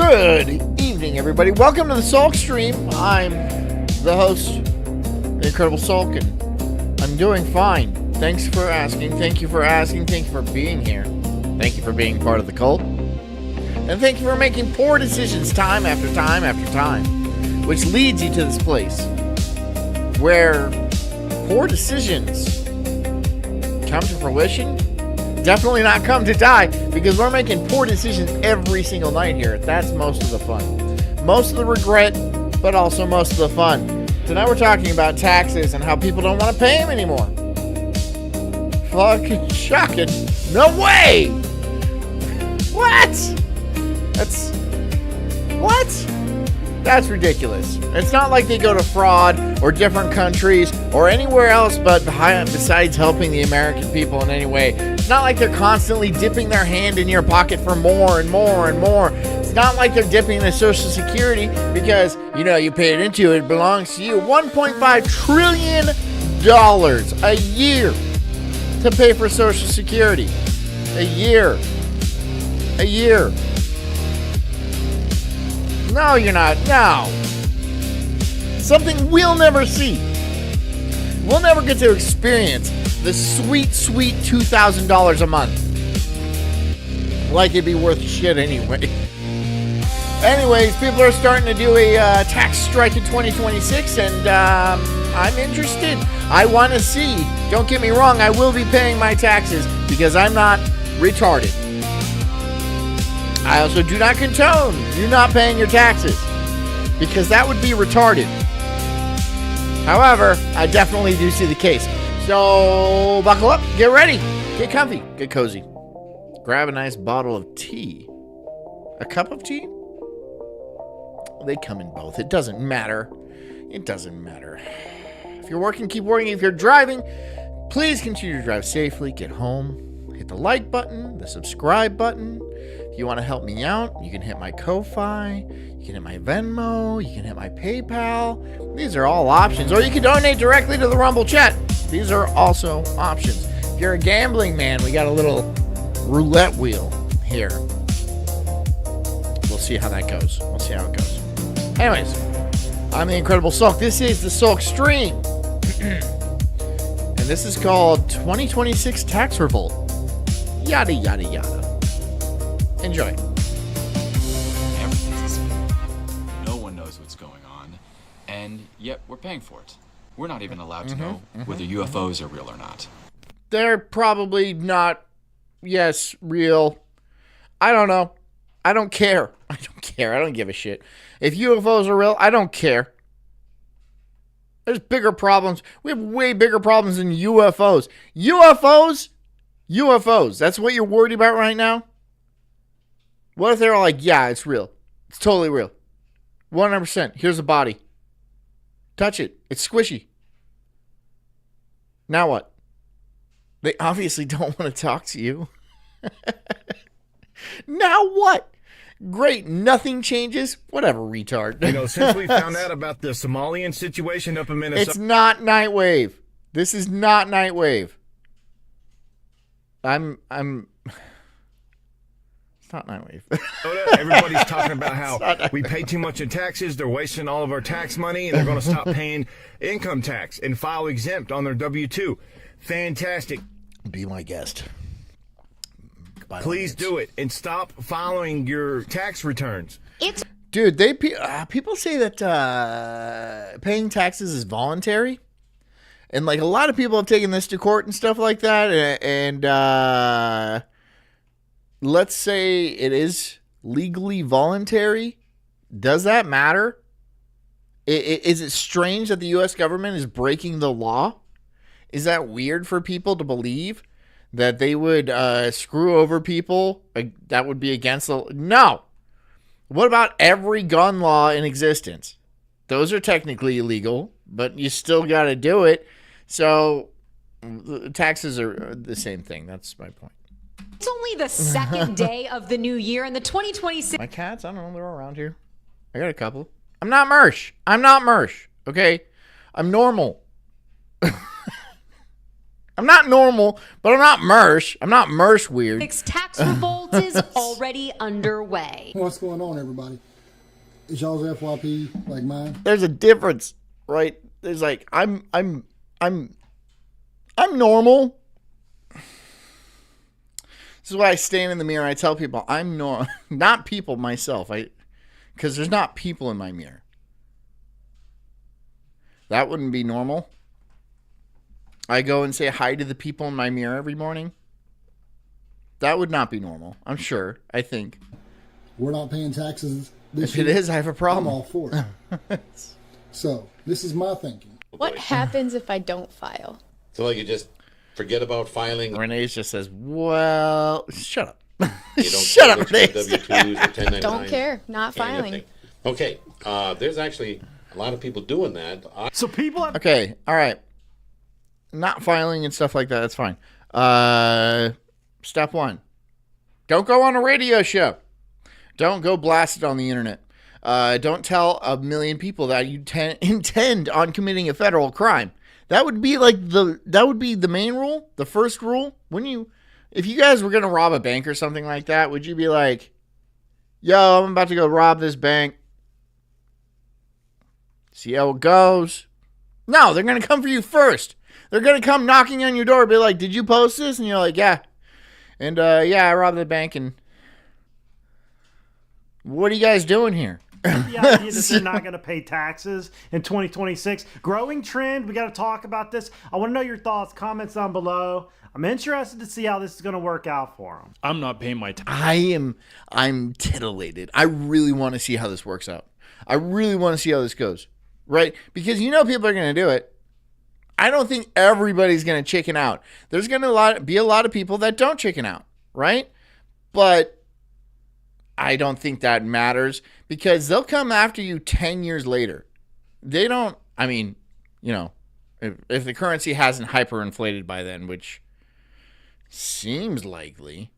Good evening, everybody. Welcome to the Sulk stream. I'm the host, the Incredible Sulk, and I'm doing fine. Thanks for asking. Thank you for asking. Thank you for being here. Thank you for being part of the cult. And thank you for making poor decisions time after time after time, which leads you to this place where poor decisions come to fruition. Definitely not come to die, because we're making poor decisions every single night here. That's most of the fun. Most of the regret, but also most of the fun. Tonight we're talking about taxes and how people don't want to pay them anymore. Fucking shocking. No way! What? That's ridiculous. It's not like they go to fraud or different countries or anywhere else but besides helping the American people in any way. It's not like they're constantly dipping their hand in your pocket for more and more and more. It's not like they're dipping their Social Security because, you know, you paid into it, it belongs to you. $1.5 trillion a year to pay for Social Security. A year. No, you're not. No. Something we'll never see. We'll never get to experience the sweet, sweet $2,000 a month. Like it'd be worth shit anyway. Anyways, people are starting to do a tax strike in 2026, and I'm interested. I want to see. Don't get me wrong, I will be paying my taxes because I'm not retarded. I also do not condone you not paying your taxes, because that would be retarded. However, I definitely do see the case. So, buckle up, get ready, get comfy, get cozy. Grab a nice bottle of tea. A cup of tea? They come in both. It doesn't matter. It doesn't matter. If you're working, keep working. If you're driving, please continue to drive safely. Get home. Hit the like button, the subscribe button. If you want to help me out, you can hit my Ko-Fi, you can hit my Venmo, you can hit my PayPal. These are all options. Or you can donate directly to the Rumble chat. These are also options. If you're a gambling man, we got a little roulette wheel here. We'll see how that goes. We'll see how it goes. Anyways, I'm the Incredible Sulk. This is the Sulk stream. And this is called 2026 Tax Revolt. Yada, yada, yada. Enjoy. Everything's a spin. No one knows what's going on, and yet we're paying for it. We're not even allowed to know whether UFOs are real or not. They're probably not, yes, real. I don't know. I don't care. I don't give a shit. If UFOs are real, I don't care. There's bigger problems. We have way bigger problems than UFOs. UFOs. That's what you're worried about right now? What if they're like, yeah, it's real. It's totally real. 100%. Here's a body. Touch it. It's squishy. Now what? They obviously don't want to talk to you. Now what? Great. Nothing changes. Whatever, retard. You know, since we found out about the Somalian situation up in Minnesota. It's not Nightwave. This is not Nightwave. It's not Nightwave. Everybody's talking about how we pay too much in taxes. They're wasting all of our tax money, and they're going to stop paying income tax and file exempt on their W-2. Fantastic. Be my guest. Please do it and stop filing your tax returns. Dude, people say that paying taxes is voluntary. And like a lot of people have taken this to court and stuff like that. And let's say it is legally voluntary. Does that matter? Is it strange that the U.S. government is breaking the law? Is that weird for people to believe that they would screw over people that would be against the... No. What about every gun law in existence? Those are technically illegal, but you still got to do it. So taxes are the same thing. That's my point. It's only the second day of the new year, and the 2026... My cats, I don't know, they're around here. I got a couple. I'm not Mersh, okay? I'm normal. I'm not normal, but I'm not Mersh. I'm not Mersh weird. Tax revolt is already underway. What's going on, everybody? Is y'all's FYP like mine? There's a difference, right? There's like I'm normal. This is why I stand in the mirror and I tell people I'm not people myself. Because there's not people in my mirror. That wouldn't be normal. I go and say hi to the people in my mirror every morning. That would not be normal. I'm sure. I think. We're not paying taxes this If year. it is, I have a problem. I'm all for it. So, this is my thinking. What happens if I don't file? So like you just forget about filing. Renee just says, well, shut up. You don't Shut up, care Renee. about your W-2s or 1099s. Don't care. Not filing. Anything. Okay. There's actually a lot of people doing that. So people have Okay, all right. Not filing and stuff like that, that's fine. Step one. Don't go on a radio show. Don't go blast it on the internet. Don't tell a million people that you intend on committing a federal crime. That would be the main rule, the first rule. If you guys were gonna rob a bank or something like that, would you be like, yo, I'm about to go rob this bank. See how it goes. No, they're gonna come for you first. They're gonna come knocking on your door, be like, did you post this? And you're like, yeah. And yeah, I robbed the bank. And what are you guys doing here? The idea that they're not going to pay taxes in 2026. Growing trend. We got to talk about this. I want to know your thoughts. Comments down below. I'm interested to see how this is going to work out for them. I'm not paying my taxes. I'm titillated. I really want to see how this works out. I really want to see how this goes. Right? Because people are going to do it. I don't think everybody's going to chicken out. There's going to be a lot of people that don't chicken out. Right? But I don't think that matters because they'll come after you 10 years later. They don't, if the currency hasn't hyperinflated by then, which seems likely.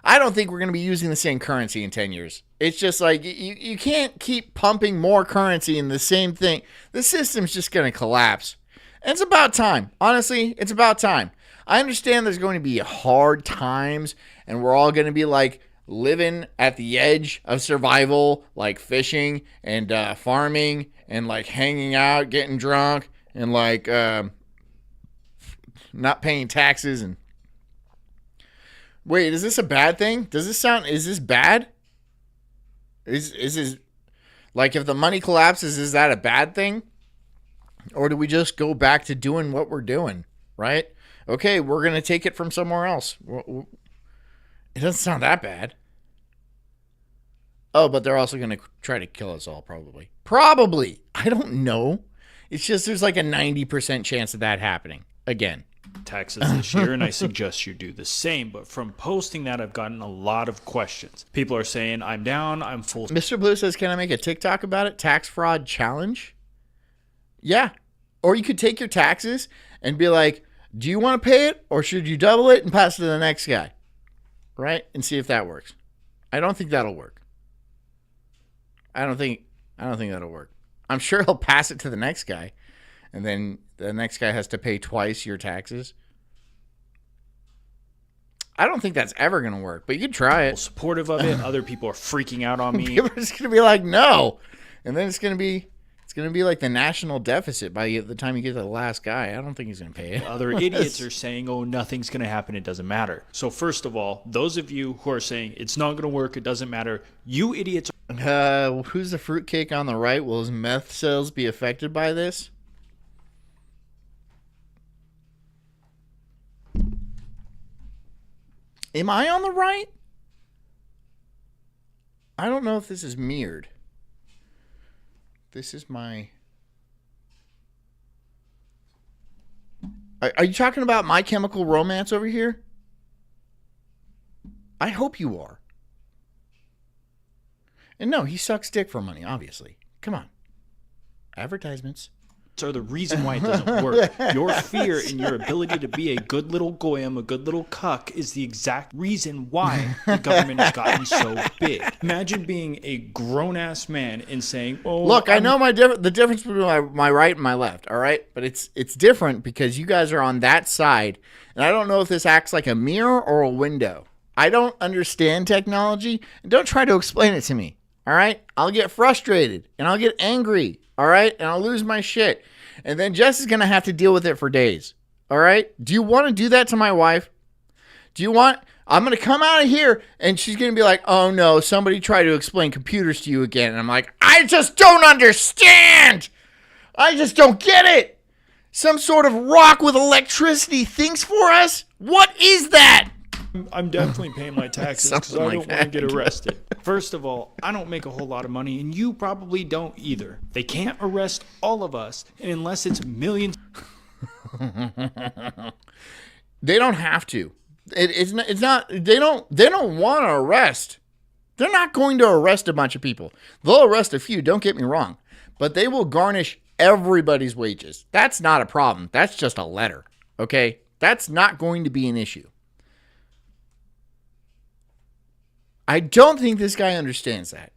I don't think we're going to be using the same currency in 10 years. It's just like you can't keep pumping more currency in the same thing. The system's just going to collapse. And it's about time. Honestly, it's about time. I understand there's going to be hard times and we're all going to be like living at the edge of survival, like fishing and farming and like hanging out, getting drunk and like not paying taxes. And wait, is this a bad thing? Is this bad? Is this like if the money collapses, is that a bad thing? Or do we just go back to doing what we're doing, right? Okay, we're going to take it from somewhere else. It doesn't sound that bad. Oh, but they're also going to try to kill us all, probably. Probably. I don't know. It's just there's like a 90% chance of that happening again. Taxes this year, and I suggest you do the same. But from posting that, I've gotten a lot of questions. People are saying, I'm down, I'm full. Mr. Blue says, can I make a TikTok about it? Tax fraud challenge? Yeah. Or you could take your taxes and be like, do you want to pay it or should you double it and pass it to the next guy? Right? And see if that works. I don't think that'll work. I don't think that'll work. I'm sure he'll pass it to the next guy and then the next guy has to pay twice your taxes. I don't think that's ever going to work, but you could try it. Supportive of it. Other people are freaking out on me. People are just going to be like, no. And then it's going to be like the national deficit by the time you get to the last guy. I don't think he's going to pay it. Other idiots are saying, oh, nothing's going to happen. It doesn't matter. So first of all, those of you who are saying it's not going to work, it doesn't matter, you idiots. Who's the fruitcake on the right? Will his meth sales be affected by this? Am I on the right? I don't know if this is mirrored. This is my... Are you talking about My Chemical Romance over here? I hope you are. And no, he sucks dick for money, obviously. Come on. Advertisements. are the reason why it doesn't work. Your fear and your ability to be a good little goyim, a good little cuck, is the exact reason why the government has gotten so big. Imagine being a grown-ass man and saying, "Oh, look, I know the difference between my right and my left, all right? But it's different because you guys are on that side, and I don't know if this acts like a mirror or a window. I don't understand technology, and don't try to explain it to me, all right? I'll get frustrated, and I'll get angry, all right? And I'll lose my shit. And then Jess is going to have to deal with it for days, all right? Do you want to do that to my wife? I'm going to come out of here, and she's going to be like, oh, no, somebody tried to explain computers to you again. And I'm like, I just don't understand. I just don't get it. Some sort of rock with electricity thinks for us? What is that? I'm definitely paying my taxes because I don't want to get arrested. First of all, I don't make a whole lot of money, and you probably don't either. They can't arrest all of us, and unless it's millions. They don't have to. It's not. They don't want to arrest. They're not going to arrest a bunch of people. They'll arrest a few. Don't get me wrong, but they will garnish everybody's wages. That's not a problem. That's just a letter. Okay, that's not going to be an issue. I don't think this guy understands that.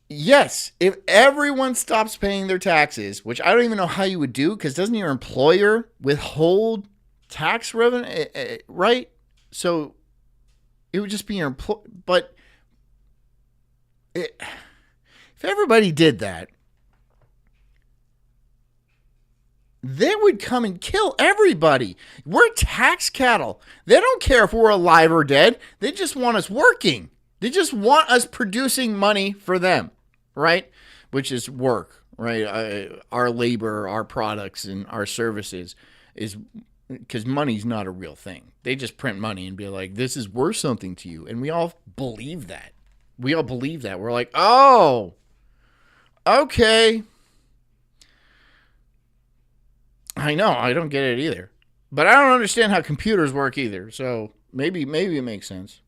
Yes, if everyone stops paying their taxes, which I don't even know how you would do, because doesn't your employer withhold tax revenue, right? So it would just be your employer. But if everybody did that, they would come and kill everybody. We're tax cattle. They don't care if we're alive or dead. They just want us working. They just want us producing money for them, right? Which is work, right? Our labor, our products, and our services is because money's not a real thing. They just print money and be like, this is worth something to you. And we all believe that. We're like, oh, okay. I know, I don't get it either. But I don't understand how computers work either. So maybe it makes sense.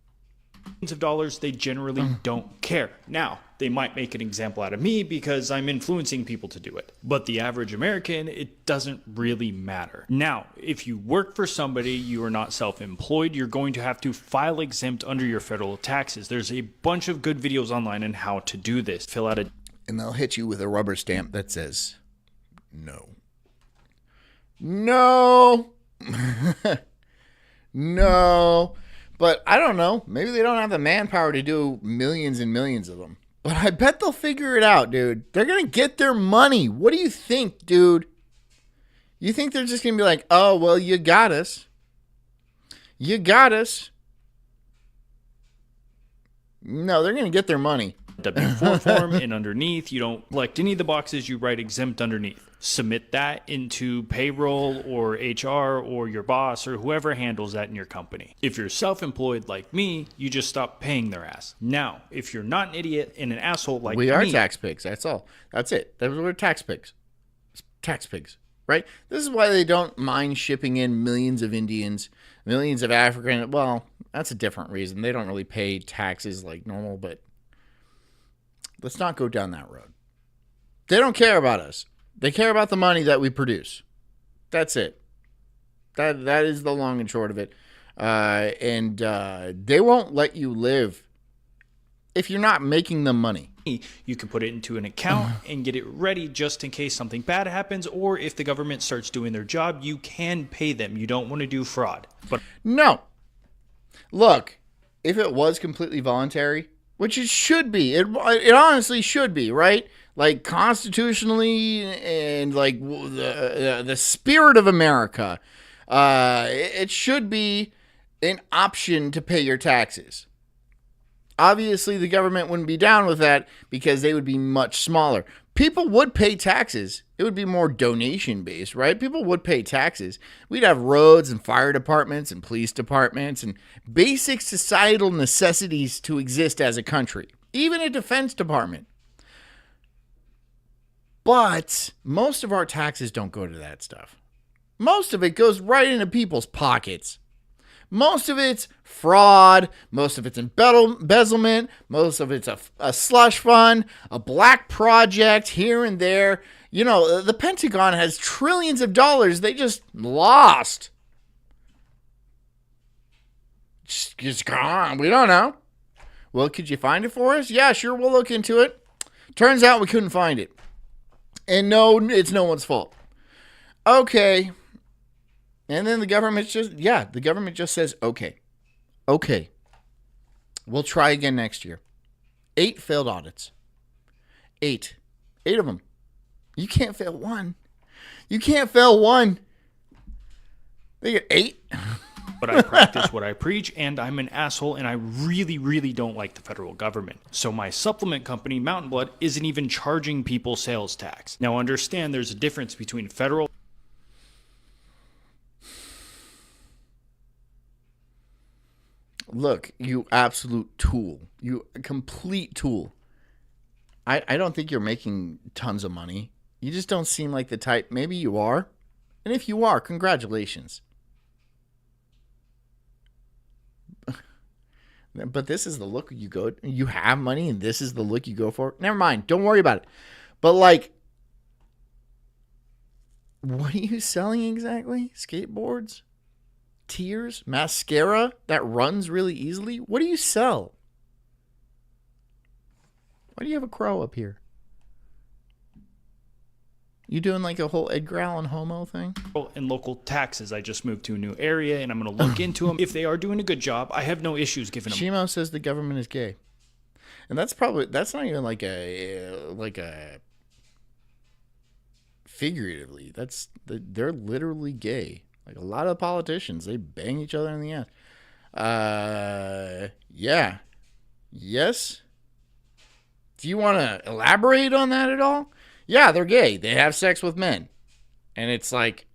Of dollars, they generally don't care. Now, they might make an example out of me because I'm influencing people to do it. But the average American, it doesn't really matter. Now, if you work for somebody, you are not self-employed, you're going to have to file exempt under your federal taxes. There's a bunch of good videos online on how to do this. Fill out and they'll hit you with a rubber stamp that says, no. No. No. But I don't know. Maybe they don't have the manpower to do millions and millions of them. But I bet they'll figure it out, dude. They're going to get their money. What do you think, dude? You think they're just going to be like, oh, well, you got us. You got us. No, they're going to get their money. W-4 form, and underneath, you don't select any of the boxes, you write exempt underneath. Submit that into payroll or HR or your boss or whoever handles that in your company. If you're self-employed like me, you just stop paying their ass. Now, if you're not an idiot and an asshole like me... We are tax pigs, that's all. That's it. We're tax pigs. Tax pigs, right? This is why they don't mind shipping in millions of Indians, millions of African... Well, that's a different reason. They don't really pay taxes like normal, but... Let's not go down that road. They don't care about us. They care about the money that we produce. That's it. That is the long and short of it. And they won't let you live if you're not making them money. You can put it into an account and get it ready just in case something bad happens, or if the government starts doing their job, you can pay them. You don't want to do fraud. But no. Look, if it was completely voluntary... Which it should be. It honestly should be, right? Like constitutionally and like the spirit of America. It should be an option to pay your taxes. Obviously, the government wouldn't be down with that because they would be much smaller. People would pay taxes. It would be more donation-based, right? People would pay taxes. We'd have roads and fire departments and police departments and basic societal necessities to exist as a country. Even a defense department. But most of our taxes don't go to that stuff. Most of it goes right into people's pockets. Most of it's fraud. Most of it's embezzlement. Most of it's a slush fund, a black project here and there. You know, the Pentagon has trillions of dollars they just lost. Just gone. We don't know. Well, could you find it for us? Yeah, sure. We'll look into it. Turns out we couldn't find it. And no, it's no one's fault. Okay. And then the government just says, okay. Okay. We'll try again next year. 8 failed audits. 8. 8 of them. You can't fail one. You can't fail one. They get 8. But I practice what I preach, and I'm an asshole, and I really, really don't like the federal government. So my supplement company, Mountain Blood, isn't even charging people sales tax. Now understand there's a difference between federal... Look, you absolute tool. You complete tool. I don't think you're making tons of money. You just don't seem like the type. Maybe you are. And if you are, congratulations. But this is the look you go. You have money, and this is the look you go for. Never mind. Don't worry about it. But like, what are you selling exactly? Skateboards, tears, mascara that runs really easily. What do you sell? Why do you have a crow up here? You doing like a whole Edgar Allan Homo thing? and local taxes. I just moved to a new area, and I'm going to look into them. If they are doing a good job, I have no issues giving them. Shimo says the government is gay, and that's not even like a figuratively. They're literally gay. Like a lot of politicians, they bang each other in the ass. Yeah, yes. Do you want to elaborate on that at all? Yeah, they're gay. They have sex with men. And it's like,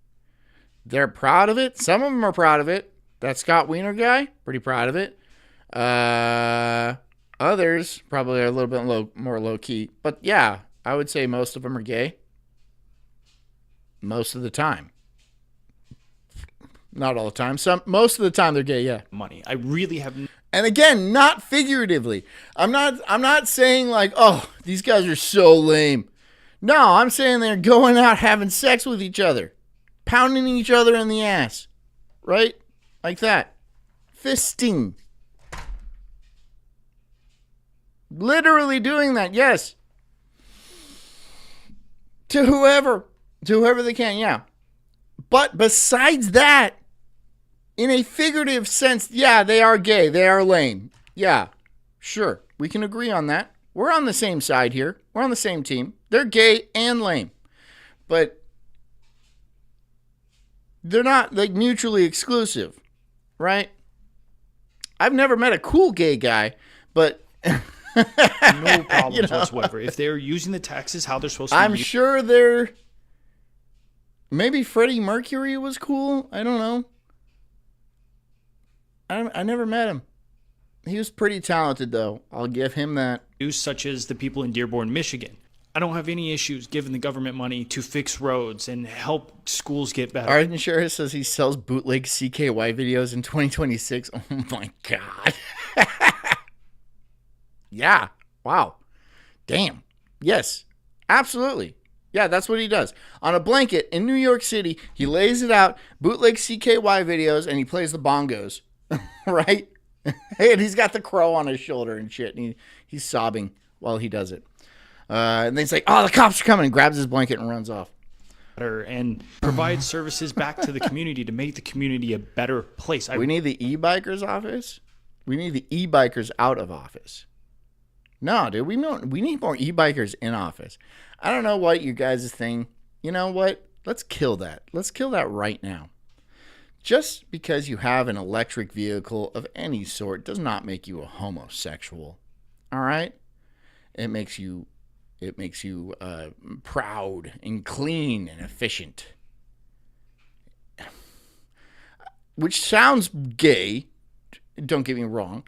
they're proud of it. Some of them are proud of it. That Scott Wiener guy, pretty proud of it. Others probably are a little bit more low-key. But yeah, I would say most of them are gay. Most of the time. Not all the time. Most of the time they're gay, yeah. Money. I really have... And again, not figuratively. I'm not saying like, oh, these guys are so lame. No, I'm saying they're going out having sex with each other. Pounding each other in the ass. Right? Like that. Fisting. Literally doing that, yes. To whoever they can, yeah. But besides that, in a figurative sense, yeah, they are gay. They are lame. Yeah, sure. We can agree on that. We're on the same side here. We're on the same team. They're gay and lame. But they're not like mutually exclusive, right? I've never met a cool gay guy, but no problems whatsoever. If they're using the taxes how they're supposed to I'm sure they're... Maybe Freddie Mercury was cool. I don't know. I never met him. He was pretty talented, though. I'll give him that. Such as the people in Dearborn, Michigan. I don't have any issues giving the government money to fix roads and help schools get better. Arden Sheriff says he sells bootleg CKY videos in 2026. Oh, my God. Yeah. Wow. Damn. Yes. Absolutely. Yeah, that's what he does. On a blanket in New York City, he lays it out, bootleg CKY videos, and he plays the bongos. Right? And he's got the crow on his shoulder and shit, and he's sobbing while he does it. And then he's like, oh, the cops are coming, and grabs his blanket and runs off. And provide services back to the community to make the community a better place. We need the e-bikers office. We need the e-bikers out of office. No, dude, we need more e-bikers in office. I don't know what you guys' thing. You know what? Let's kill that. Let's kill that right now. Just because you have an electric vehicle of any sort does not make you a homosexual. All right? It makes you proud and clean and efficient. Which sounds gay. Don't get me wrong.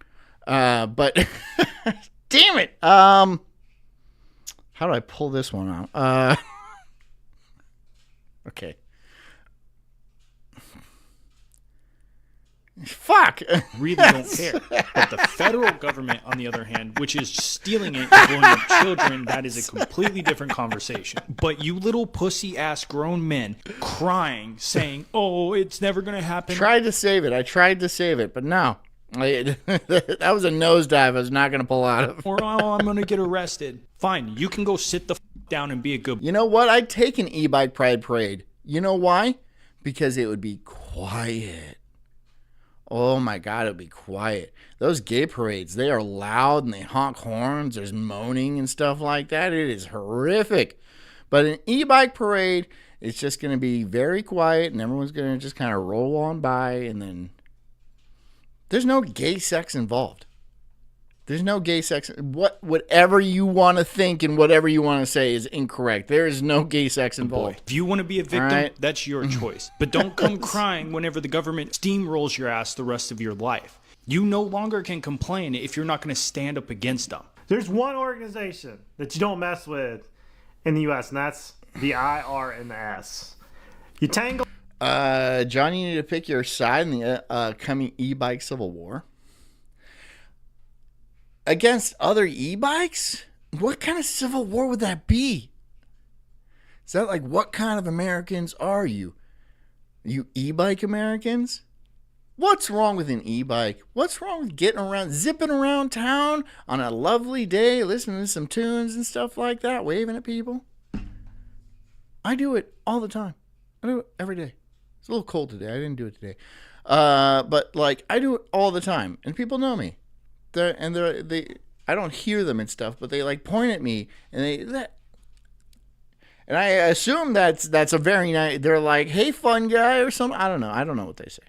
But damn it. How do I pull this one out? Okay. Fuck. really don't care. But the federal government, on the other hand, which is stealing it and blowing up children, that is a completely different conversation. But you little pussy-ass grown men crying, saying, oh, it's never going to happen. I tried to save it, but no. That was a nosedive I was not going to pull out of. Or, oh, I'm going to get arrested. Fine, you can go sit the down and be a good... You know what? I'd take an e-bike pride parade. You know why? Because it would be quiet. Oh my God, it would be quiet. Those gay parades, they are loud and they honk horns. There's moaning and stuff like that. It is horrific. But an e-bike parade, it's just going to be very quiet and everyone's going to just kind of roll on by, and then there's no gay sex involved. There's no gay sex. Whatever you want to think and whatever you want to say is incorrect. There is no gay sex involved. If you want to be a victim, right. That's your choice. But don't come crying whenever the government steamrolls your ass the rest of your life. You no longer can complain if you're not going to stand up against them. There's one organization that you don't mess with in the U.S., and that's the IRS. You tangle... John, you need to pick your side in the coming e-bike civil war. Against other e-bikes? What kind of civil war would that be? Is that like, what kind of Americans are you? You e-bike Americans? What's wrong with an e-bike? What's wrong with getting around, zipping around town on a lovely day, listening to some tunes and stuff like that, waving at people? I do it all the time. I do it every day. It's a little cold today. I didn't do it today. But like, I do it all the time, and people know me. I don't hear them and stuff, but they like point at me, and and I assume that's a very nice. They're like, "Hey, fun guy," or something. I don't know what they say,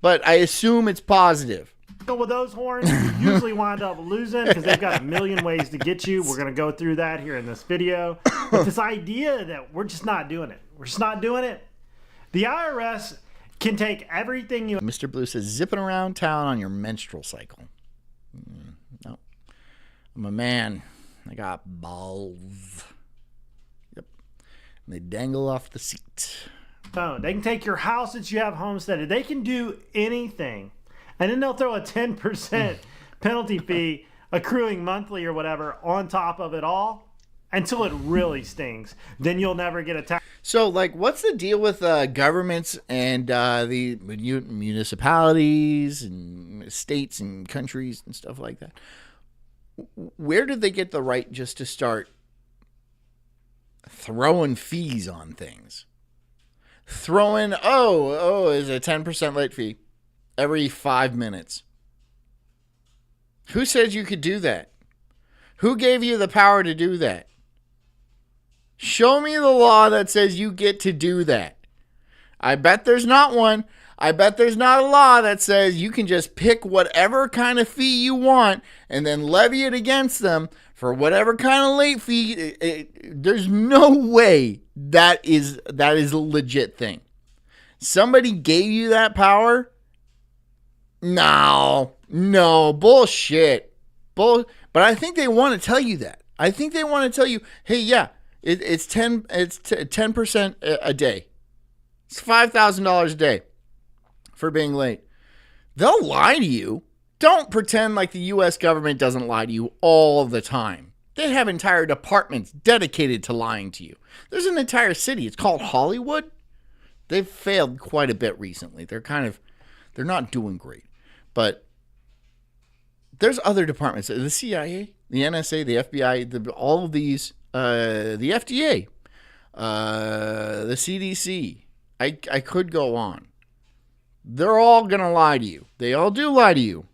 but I assume it's positive. With those horns, you usually wind up losing because they've got a million ways to get you. We're gonna go through that here in this video. But this idea that we're just not doing it. We're just not doing it. The IRS can take everything you. Mr. Blue says, zipping around town on your menstrual cycle. No. I'm a man. I got balls. Yep. And they dangle off the seat. Oh, they can take your house that you have homesteaded. They can do anything. And then they'll throw a 10% penalty fee accruing monthly or whatever on top of it all until it really stings. Then you'll never get a tax. So, like, what's the deal with governments and the municipalities and states and countries and stuff like that? Where did they get the right just to start throwing fees on things? Throwing, is a 10% late fee every 5 minutes. Who said you could do that? Who gave you the power to do that? Show me the law that says you get to do that. I bet there's not one. I bet there's not a law that says you can just pick whatever kind of fee you want and then levy it against them for whatever kind of late fee. There's no way that is a legit thing. Somebody gave you that power? No, bullshit. But I think they want to tell you that. I think they want to tell you, hey, yeah, it's 10% a day. It's $5,000 a day for being late. They'll lie to you. Don't pretend like the U.S. government doesn't lie to you all the time. They have entire departments dedicated to lying to you. There's an entire city. It's called Hollywood. They've failed quite a bit recently. They're not doing great. But there's other departments. The CIA, the NSA, the FBI, all of these, the FDA, the CDC. I could go on. They're all going to lie to you. They all do lie to you.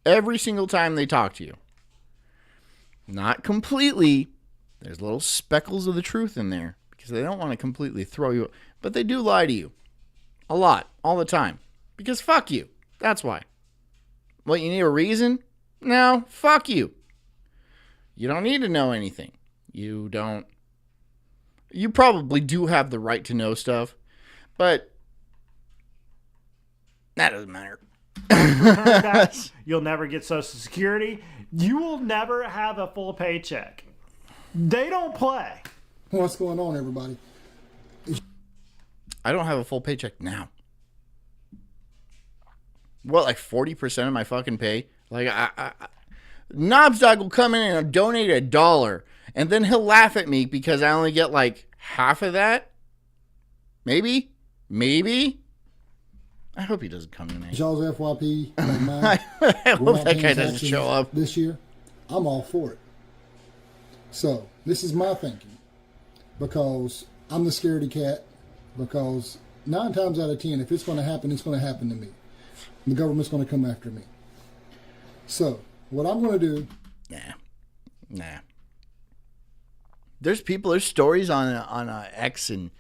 Every single time they talk to you. Not completely. There's little speckles of the truth in there because they don't want to completely throw you. But they do lie to you. A lot. All the time. Because fuck you. That's why. What, you need a reason? No, fuck you. You don't need to know anything. You probably do have the right to know stuff, but that doesn't matter. You'll never get Social Security. You will never have a full paycheck. They don't play. What's going on, everybody? I don't have a full paycheck now. what, like 40% of my fucking pay? Like, Knobsdog will come in and donate $1, and then he'll laugh at me because I only get like half of that. Maybe. I hope he doesn't come tonight. Y'all's FYP, like mine, I we're hope not that paying guy doesn't taxes show up. this year. I'm all for it. So this is my thinking, because I'm the scaredy cat. Because 9 times out of 10, if it's going to happen, it's going to happen to me. The government's going to come after me. So what I'm going to do? Nah. There's stories on X and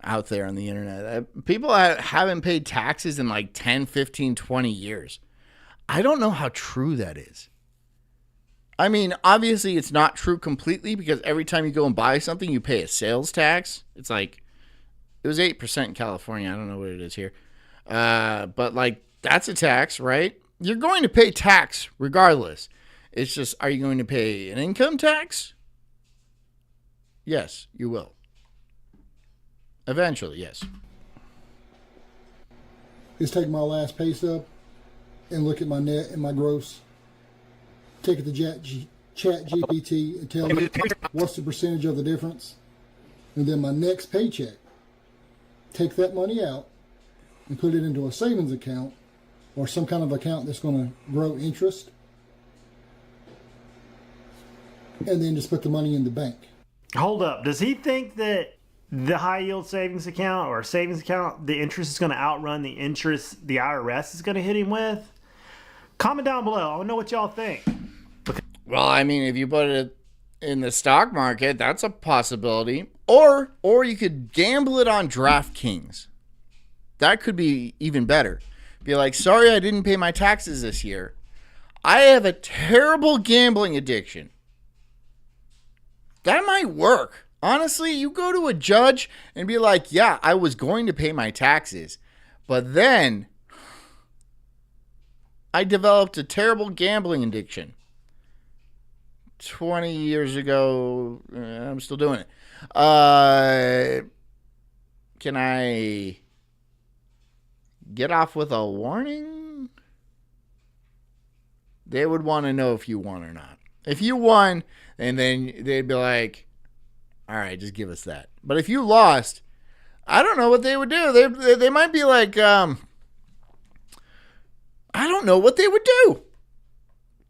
out there on the internet. People that haven't paid taxes in like 10, 15, 20 years. I don't know how true that is. I mean, obviously it's not true completely, because every time you go and buy something, you pay a sales tax. It's like, it was 8% in California. I don't know what it is here. But like, that's a tax, right? You're going to pay tax regardless. It's just, are you going to pay an income tax? Yes, you will. Eventually, yes. Is take my last pay stub and look at my net and my gross. Take it to Chat GPT and tell me what's the percentage of the difference. And then my next paycheck, take that money out and put it into a savings account or some kind of account that's going to grow interest. And then just put the money in the bank. Hold up. Does he think that the high yield savings account or savings account, the interest is going to outrun the interest the IRS is going to hit him with? Comment down below. I want to know what y'all think. Well, I mean, if you put it in the stock market, that's a possibility. Or you could gamble it on DraftKings. That could be even better. Be like, sorry, I didn't pay my taxes this year. I have a terrible gambling addiction. That might work. Honestly, you go to a judge and be like, yeah, I was going to pay my taxes, but then I developed a terrible gambling addiction. 20 years ago, I'm still doing it. Can I get off with a warning? They would want to know if you won or not. If you won, and then they'd be like, all right, just give us that. But if you lost, I don't know what they would do. They might be like, I don't know what they would do.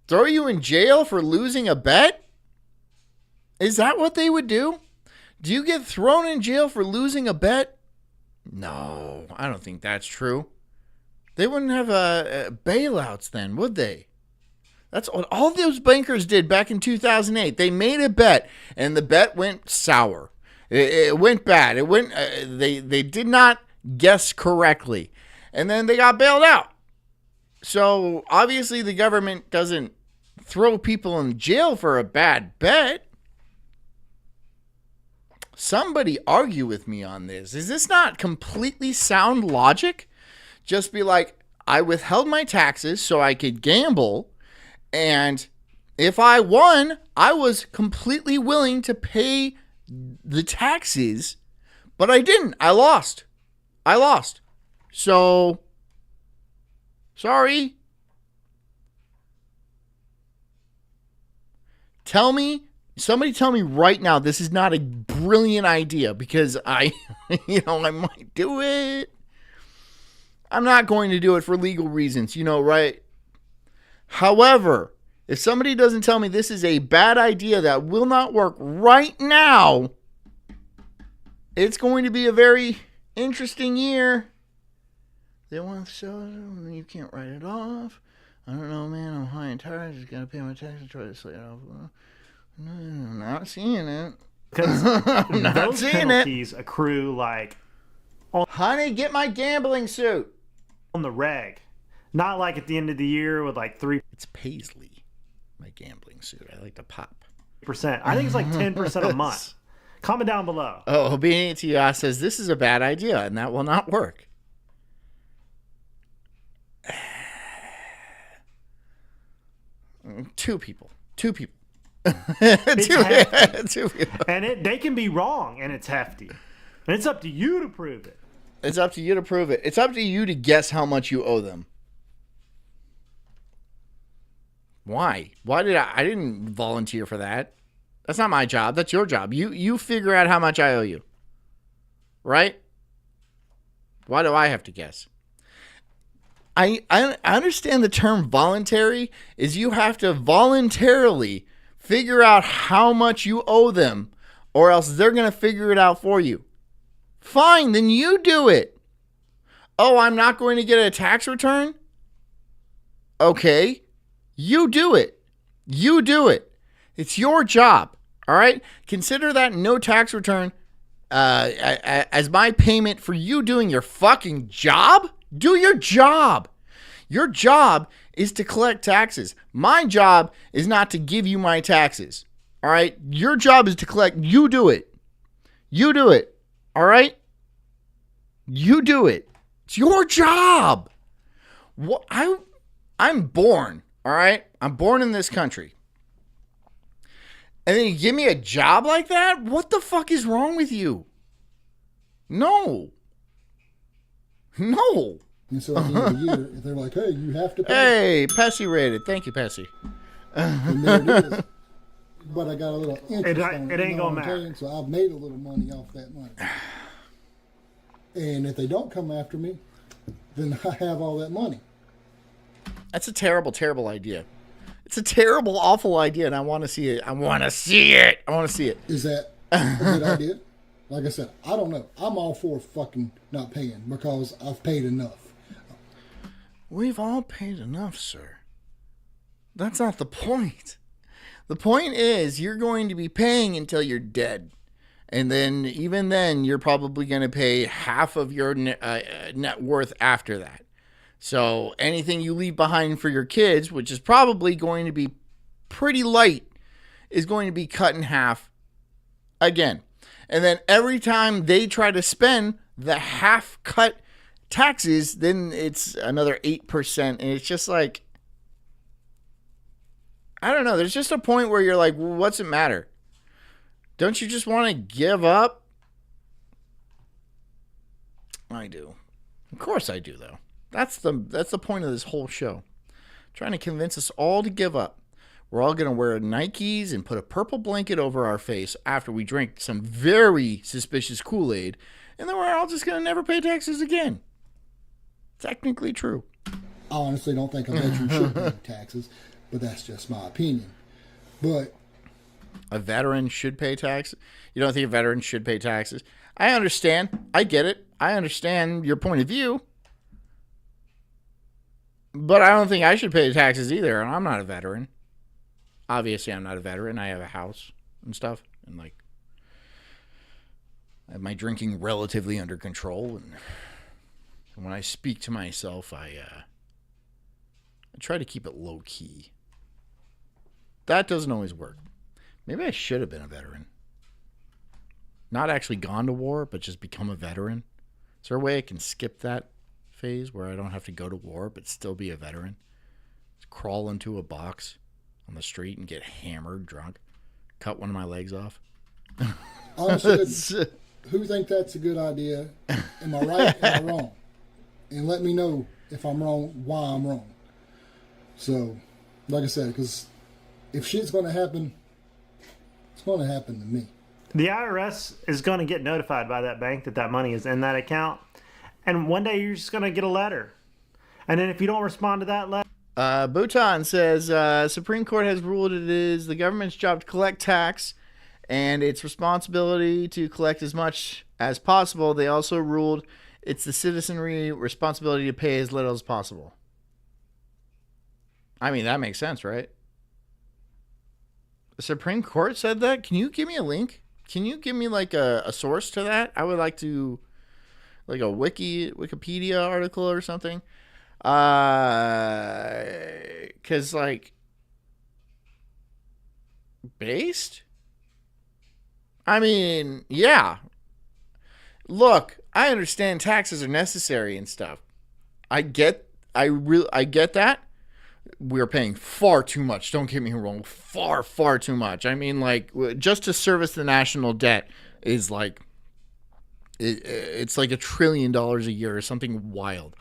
Throw you in jail for losing a bet? Is that what they would do? Do you get thrown in jail for losing a bet? No, I don't think that's true. They wouldn't have bailouts then, would they? That's what all those bankers did back in 2008. They made a bet, and the bet went sour. It went bad. It went. They did not guess correctly, and then they got bailed out. So obviously, the government doesn't throw people in jail for a bad bet. Somebody argue with me on this. Is this not completely sound logic? Just be like, I withheld my taxes so I could gamble. And if I won, I was completely willing to pay the taxes, but I didn't. I lost. So, sorry. Somebody tell me right now this is not a brilliant idea, because I might do it. I'm not going to do it for legal reasons, right? However, if somebody doesn't tell me this is a bad idea that will not work right now, it's going to be a very interesting year. They want to show it, you can't write it off. I don't know, man. I'm high and tired. I just got to pay my taxes and try to slay it off. No, I'm not seeing it. Because I'm not those seeing penalties accrue like Honey, get my gambling suit. On the reg. Not like at the end of the year with like 3%. It's Paisley, my gambling suit. I like to pop. I think it's like 10% a month. Comment down below. Oh, Obedient to Ya says this is a bad idea and that will not work. Two people. Two people. And they can be wrong, and it's hefty. And it's up to you to prove it. It's up to you to prove it. It's up to you to guess how much you owe them. Why? Why did I didn't volunteer for that. That's not my job. That's your job. You figure out how much I owe you. Right? Why do I have to guess? I understand the term voluntary is you have to voluntarily figure out how much you owe them, or else they're going to figure it out for you. Fine, then you do it. Oh, I'm not going to get a tax return? Okay, you do it. You do it. It's your job, all right? Consider that no tax return as my payment for you doing your fucking job. Do your job. Your job is to collect taxes. My job is not to give you my taxes. All right? Your job is to collect. You do it. You do it. All right? You do it. It's your job. What I'm born, all right? I'm born in this country. And then you give me a job like that? What the fuck is wrong with you? No. No. And so at the end of the year, if they're like, hey, you have to pay. Hey, Pessy rated. Thank you, Pessy. And there it is. But I got a little interest on It ain't gonna matter. So I've made a little money off that money. And if they don't come after me, then I have all that money. That's a terrible, terrible idea. It's a terrible, awful idea, and I want to see it. I want to see it. I want to see it. Is that a good idea? Like I said, I don't know. I'm all for fucking not paying because I've paid enough. We've all paid enough, sir. That's not the point. The point is you're going to be paying until you're dead. And then, even then, you're probably going to pay half of your net worth after that. So anything you leave behind for your kids, which is probably going to be pretty light, is going to be cut in half again. And then every time they try to spend the half cut taxes, then it's another 8%. And it's just like, I don't know. There's just a point where you're like, well, what's it matter? Don't you just want to give up? I do. Of course I do, though. That's the point of this whole show. Trying to convince us all to give up. We're all going to wear Nikes and put a purple blanket over our face after we drink some very suspicious Kool-Aid, and then we're all just going to never pay taxes again. Technically true. I honestly don't think a veteran should pay taxes, but that's just my opinion. But a veteran should pay taxes? You don't think a veteran should pay taxes? I understand. I get it. I understand your point of view. But I don't think I should pay taxes either, and I'm not a veteran. Obviously, I'm not a veteran. I have a house and stuff, and like, I have my drinking relatively under control. And when I speak to myself, I try to keep it low key. That doesn't always work. Maybe I should have been a veteran. Not actually gone to war, but just become a veteran. Is there a way I can skip that phase where I don't have to go to war but still be a veteran? Just crawl into a box on the street and get hammered drunk, cut one of my legs off. Honestly, who think that's a good idea? Am I right? Am I wrong? And let me know if I'm wrong, why I'm wrong. So, like I said, because if shit's going to happen, it's going to happen to me. The IRS is going to get notified by that bank that that money is in that account. And one day you're just going to get a letter. And then if you don't respond to that letter... Bhutan says, Supreme Court has ruled it is the government's job to collect tax and its responsibility to collect as much as possible. They also ruled it's the citizenry responsibility to pay as little as possible. I mean, that makes sense, right? The Supreme Court said that? Can you give me a link? Can you give me like a source to that? I would like to, like a Wikipedia article or something. Cause like based? I mean, yeah. Look, I understand taxes are necessary and stuff. I get that. We're paying far too much. Don't get me wrong. Far, far too much. I mean, like, just to service the national debt is like, it's like $1 trillion a year or something wild.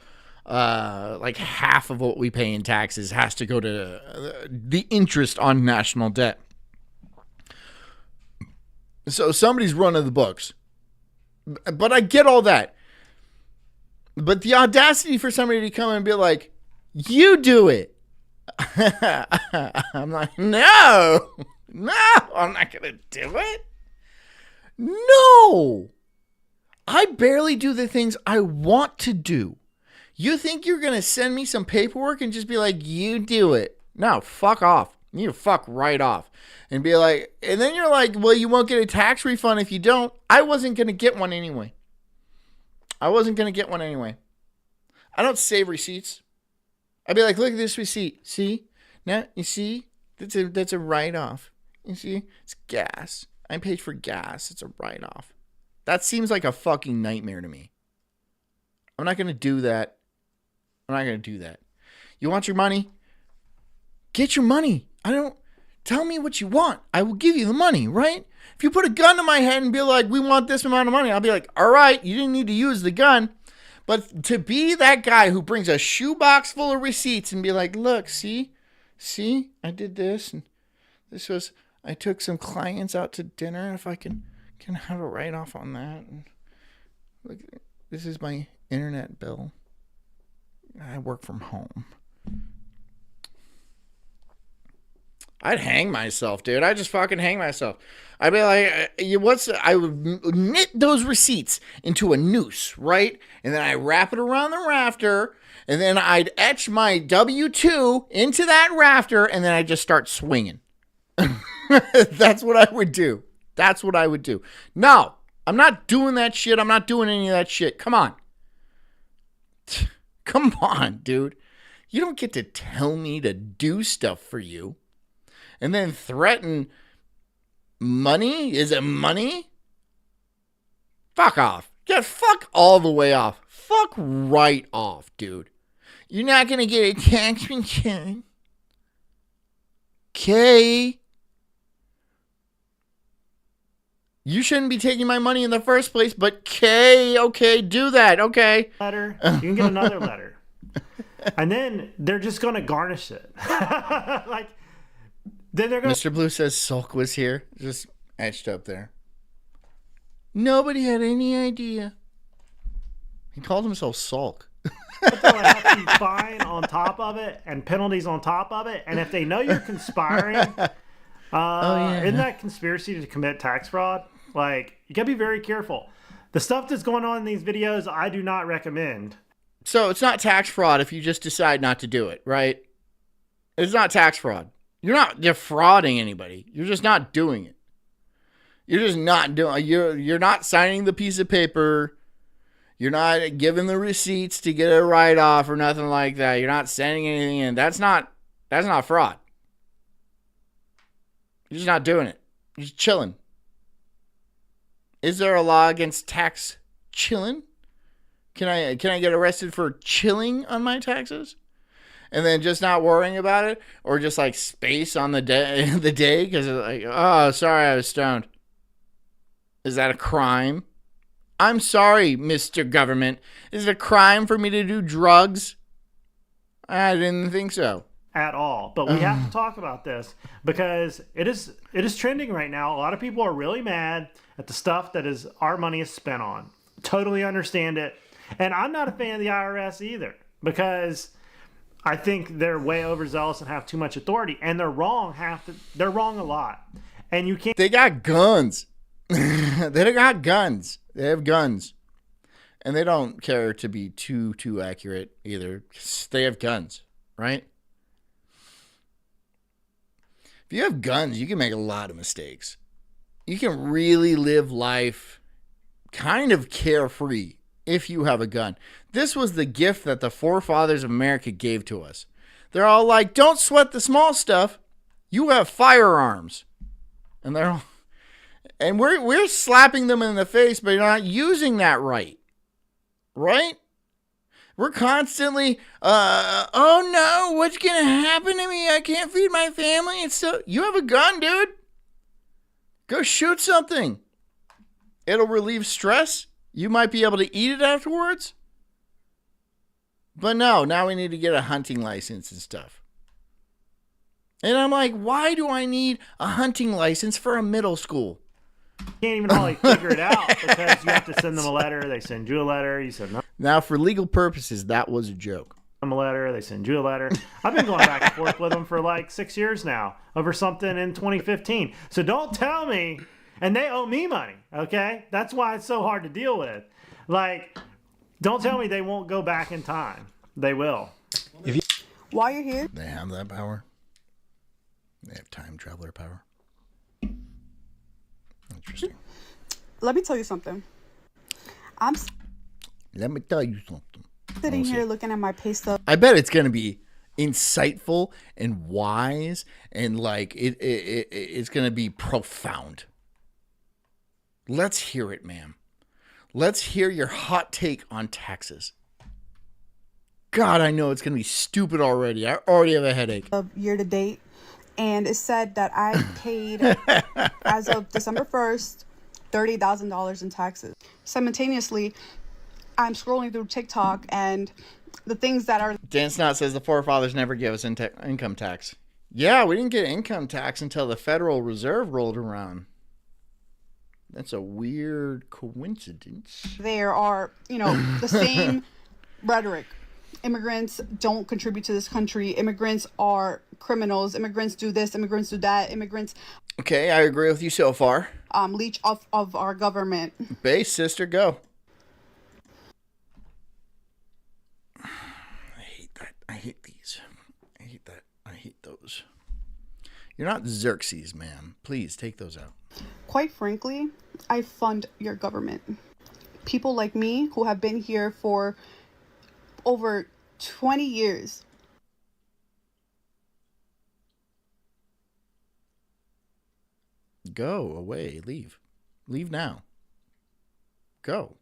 like half of what we pay in taxes has to go to the interest on national debt. So somebody's running the books. But I get all that. But the audacity for somebody to come and be like, you do it. I'm like, no, I'm not going to do it. No. I barely do the things I want to do. You think you're going to send me some paperwork and just be like, you do it? No, fuck off. You fuck right off. And be like, and then you're like, well, you won't get a tax refund if you don't. I wasn't going to get one anyway. I don't save receipts. I'd be like, look at this receipt. See? Now, you see? That's a write-off. You see? It's gas. I paid for gas. It's a write-off. That seems like a fucking nightmare to me. I'm not going to do that. You want your money? Get your money. Tell me what you want. I will give you the money, right? If you put a gun to my head and be like, we want this amount of money, I'll be like, all right, you didn't need to use the gun. But to be that guy who brings a shoebox full of receipts and be like, look, see, I did this. And this was, I took some clients out to dinner. If I can have a write-off on that. And look, this is my internet bill. I work from home. I'd hang myself, dude. I'd just fucking hang myself. I'd be like, I would knit those receipts into a noose, right? And then I wrap it around the rafter, and then I'd etch my W-2 into that rafter, and then I'd just start swinging. That's what I would do. No, I'm not doing that shit. I'm not doing any of that shit. Come on. Come on, dude. You don't get to tell me to do stuff for you. And then threaten money? Is it money? Fuck off. Yeah, fuck all the way off. Fuck right off, dude. You're not going to get a tax return. Okay. You shouldn't be taking my money in the first place, but okay, do that, okay. Letter, you can get another letter. And then they're just going to garnish it. Like, then they're gonna... Mr. Blue says Sulk was here. Just etched up there. Nobody had any idea. He called himself Sulk. But they'll have to be fine on top of it and penalties on top of it. And if they know you're conspiring, isn't that conspiracy to commit tax fraud? Like, you gotta be very careful. The stuff that's going on in these videos, I do not recommend. So it's not tax fraud if you just decide not to do it, right? It's not tax fraud. You're not defrauding anybody. You're just not doing it. You're not signing the piece of paper. You're not giving the receipts to get a write-off or nothing like that. You're not sending anything in. That's not fraud. You're just not doing it. You're just chilling. Is there a law against tax chilling? Can I get arrested for chilling on my taxes? And then just not worrying about it, or just like space on the day because like, oh, sorry, I was stoned. Is that a crime? I'm sorry, Mr. Government. Is it a crime for me to do drugs? I didn't think so at all. But we have to talk about this because it is trending right now. A lot of people are really mad at the stuff that is our money is spent on. Totally understand it, and I'm not a fan of the IRS either because I think they're way overzealous and have too much authority, and they're wrong. They're wrong a lot, and you can't. They got guns. They got guns. They have guns, and they don't care to be too accurate either. They have guns, right? If you have guns, you can make a lot of mistakes. You can really live life kind of carefree if you have a gun. This was the gift that the forefathers of America gave to us. They're all like, don't sweat the small stuff. You have firearms. And we're slapping them in the face, but you're not using that right. Right? We're constantly, oh no, what's going to happen to me? I can't feed my family. You have a gun, dude. Go shoot something. It'll relieve stress. You might be able to eat it afterwards. But no, now we need to get a hunting license and stuff. And I'm like, why do I need a hunting license for a middle school? Can't even hardly figure it out because you have to send them a letter. They send you a letter. You send them Now, for legal purposes, that was a joke. a letter. They send you a letter. I've been going back and forth with them for like 6 years now over something in 2015. So don't tell me, and they owe me money, okay? That's why it's so hard to deal with. Like, don't tell me they won't go back in time. They will. While you're here, They have that power. They have time traveler power. Interesting. let me tell you something. I'm Let me tell you something. sitting here looking at my pay stub. I bet it's going to be insightful and wise, and like it's going to be profound. Let's hear it, ma'am. Let's hear your hot take on taxes. God, I know it's going to be stupid already. I already have a headache. Year to date, and it said that I paid as of December 1st $30,000 in taxes. Simultaneously, I'm scrolling through TikTok and the things that are Dan Snot says the forefathers never gave us income tax. Yeah, we didn't get income tax until the Federal Reserve rolled around. That's a weird coincidence. there are, the same rhetoric. Immigrants don't contribute to this country. Immigrants are criminals. Immigrants do this. Immigrants do that. Immigrants Okay, I agree with you so far. leech off of our government. Base, sister, go. I hate that. I hate these. I hate that. I hate those. You're not Xerxes, ma'am. Please take those out. Quite frankly, I fund your government. People like me who have been here for over 20 years. Go away. Leave. Leave now. Go.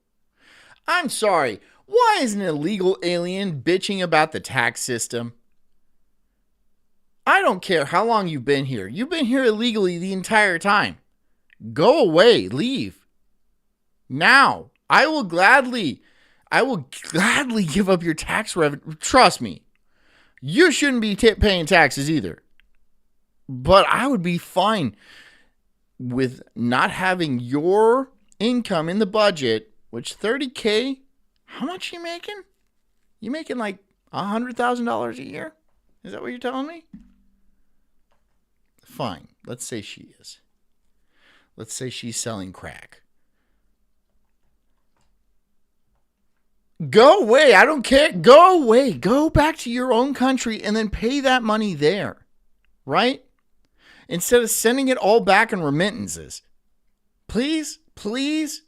I'm sorry. Why is an illegal alien bitching about the tax system? I don't care how long you've been here. You've been here illegally the entire time. Go away. Leave. Now. I will gladly give up your tax revenue. Trust me. You shouldn't be paying taxes either. But I would be fine with not having your income in the budget, which $30K, how much are you making? You making like $100,000 a year? Is that what you're telling me? Fine. Let's say she is. Let's say she's selling crack. Go away. I don't care. Go away. Go back to your own country and then pay that money there. Right? Instead of sending it all back in remittances. Please, please.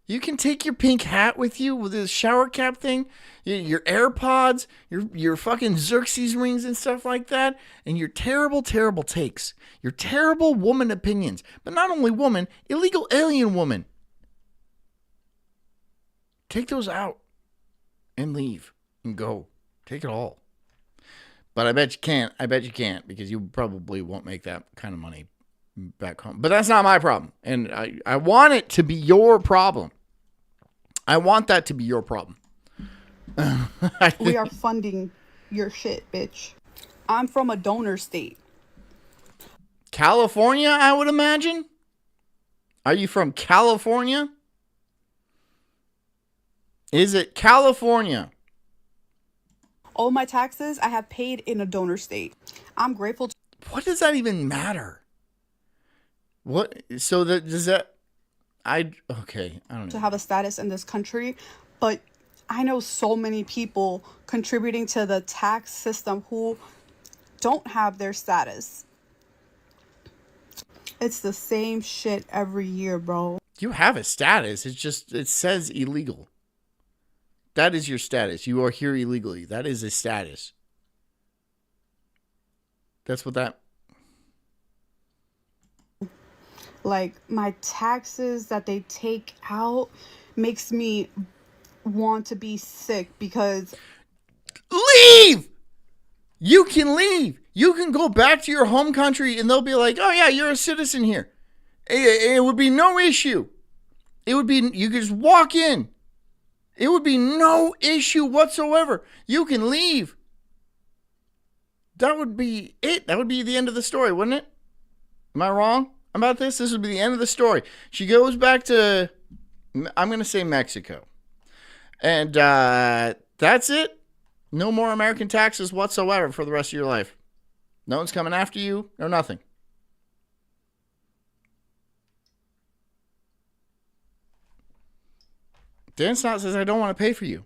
You can take your pink hat with you with this shower cap thing, your AirPods, your fucking Xerxes rings and stuff like that, and your terrible, terrible takes. Your terrible woman opinions. But not only woman, illegal alien woman. Take those out and leave and go. Take it all. But I bet you can't. I bet you can't because you probably won't make that kind of money back home. But that's not my problem. And I want it to be your problem. I want that to be your problem. We are funding your shit, bitch. I'm from a donor state. California, I would imagine. Are you from California? Is it California? All my taxes I have paid in a donor state. I'm grateful What does that even matter? What? So that does that? Okay. I don't know. to have a status in this country, but I know so many people contributing to the tax system who don't have their status. It's the same shit every year, bro. You have a status. It's just, it says illegal. That is your status. You are here illegally. That is a status. That's what that. Like, my taxes that they take out makes me want to be sick because Leave! You can leave. You can go back to your home country and they'll be like, oh yeah, you're a citizen here. It would be no issue. It would be, you could just walk in. It would be no issue whatsoever. You can leave. That would be it. That would be the end of the story, wouldn't it? Am I wrong about this? This would be the end of the story. She goes back to, I'm going to say Mexico. And that's it. No more American taxes whatsoever for the rest of your life. No one's coming after you or nothing. Dan Stott says, I don't want to pay for you.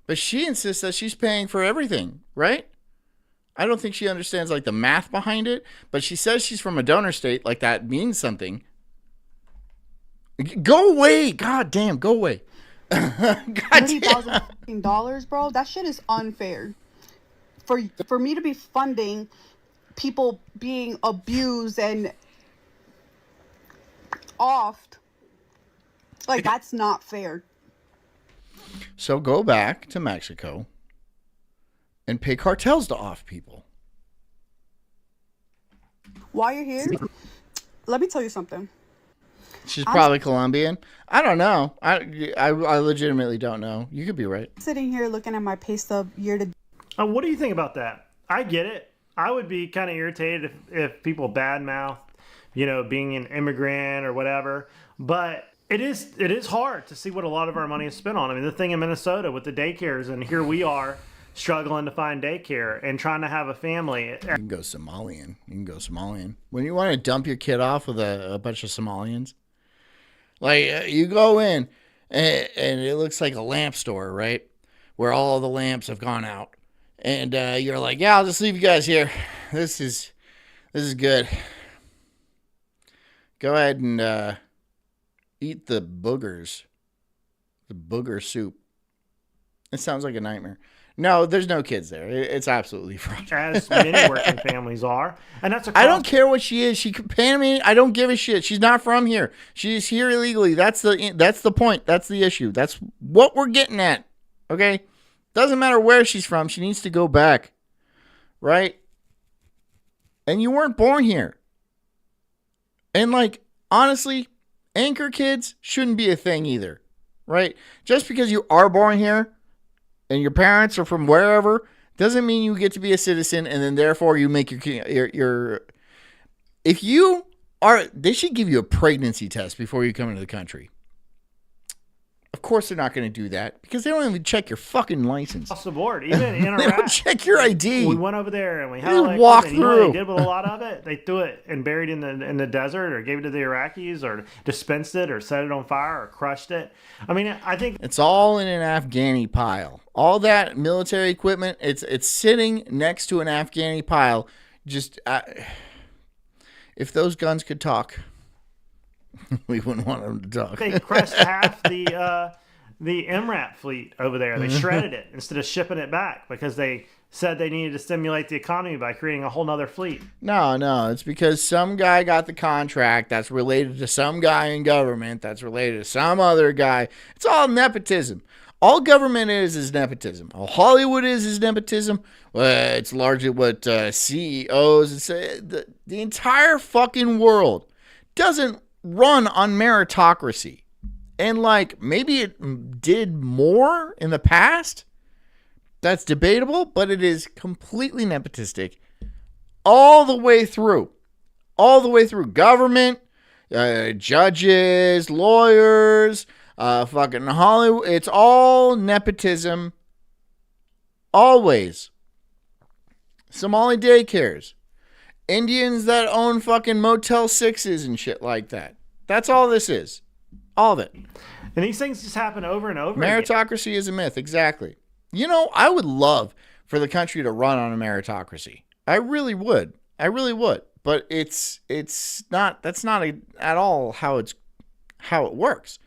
But she insists that she's paying for everything, right? I don't think she understands like the math behind it, but she says she's from a donor state, like that means something. Go away. God damn, go away. $30,000, bro. That shit is unfair. For me to be funding people being abused and offed, like, that's not fair. So go back to Mexico and pay cartels to off people. While you're here, let me tell you something. She's probably Colombian. I don't know. I legitimately don't know. You could be right. Sitting here looking at my pay stub year to. What do you think about that? I get it. I would be kind of irritated if people badmouth, being an immigrant or whatever. But it is hard to see what a lot of our money is spent on. I mean, the thing in Minnesota with the daycares, and here we are struggling to find daycare and trying to have a family. You can go Somalian. When you want to dump your kid off with a bunch of Somalians, like you go in and it looks like a lamp store, right? Where all the lamps have gone out. And you're like, yeah, I'll just leave you guys here. This is good. Go ahead and eat the boogers. The booger soup. It sounds like a nightmare. No, there's no kids there. It's absolutely fraudulent. As many working families are. And that's I don't care what she is. She can Panamanian. I don't give a shit. She's not from here. She's here illegally. That's the point. That's the issue. That's what we're getting at. Okay? Doesn't matter where she's from. She needs to go back. Right? And you weren't born here. And like, honestly, anchor kids shouldn't be a thing either. Right? Just because you are born here and your parents are from wherever doesn't mean you get to be a citizen, and then therefore you make your if you are, they should give you a pregnancy test before you come into the country. Of course they're not going to do that because they don't even check your fucking license. Across the board, even in Iraq, they don't check your ID. We went over there and we had just walk through. You know what they did with a lot of it? They threw it and buried in the desert, or gave it to the Iraqis, or dispensed it, or set it on fire, or crushed it. I mean, I think it's all in an Afghani pile. All that military equipment, it's sitting next to an Afghani pile. Just if those guns could talk. We wouldn't want them to talk. They crushed half the MRAP fleet over there. They shredded it instead of shipping it back because they said they needed to stimulate the economy by creating a whole nother fleet. No, it's because some guy got the contract that's related to some guy in government that's related to some other guy. It's all nepotism. All government is nepotism. All Hollywood is nepotism. It's largely what CEOs and say. The entire fucking world doesn't run on meritocracy. And like, maybe it did more in the past. That's debatable, but it is completely nepotistic all the way through. All the way through. Government, judges, lawyers, fucking Hollywood. It's all nepotism. Always. Somali daycares. Indians that own fucking Motel 6s and shit like that. That's all this is. All of it. And these things just happen over and over Meritocracy again. Is a myth. Exactly. I would love for the country to run on a meritocracy. I really would. But it's not, that's not at all how it works.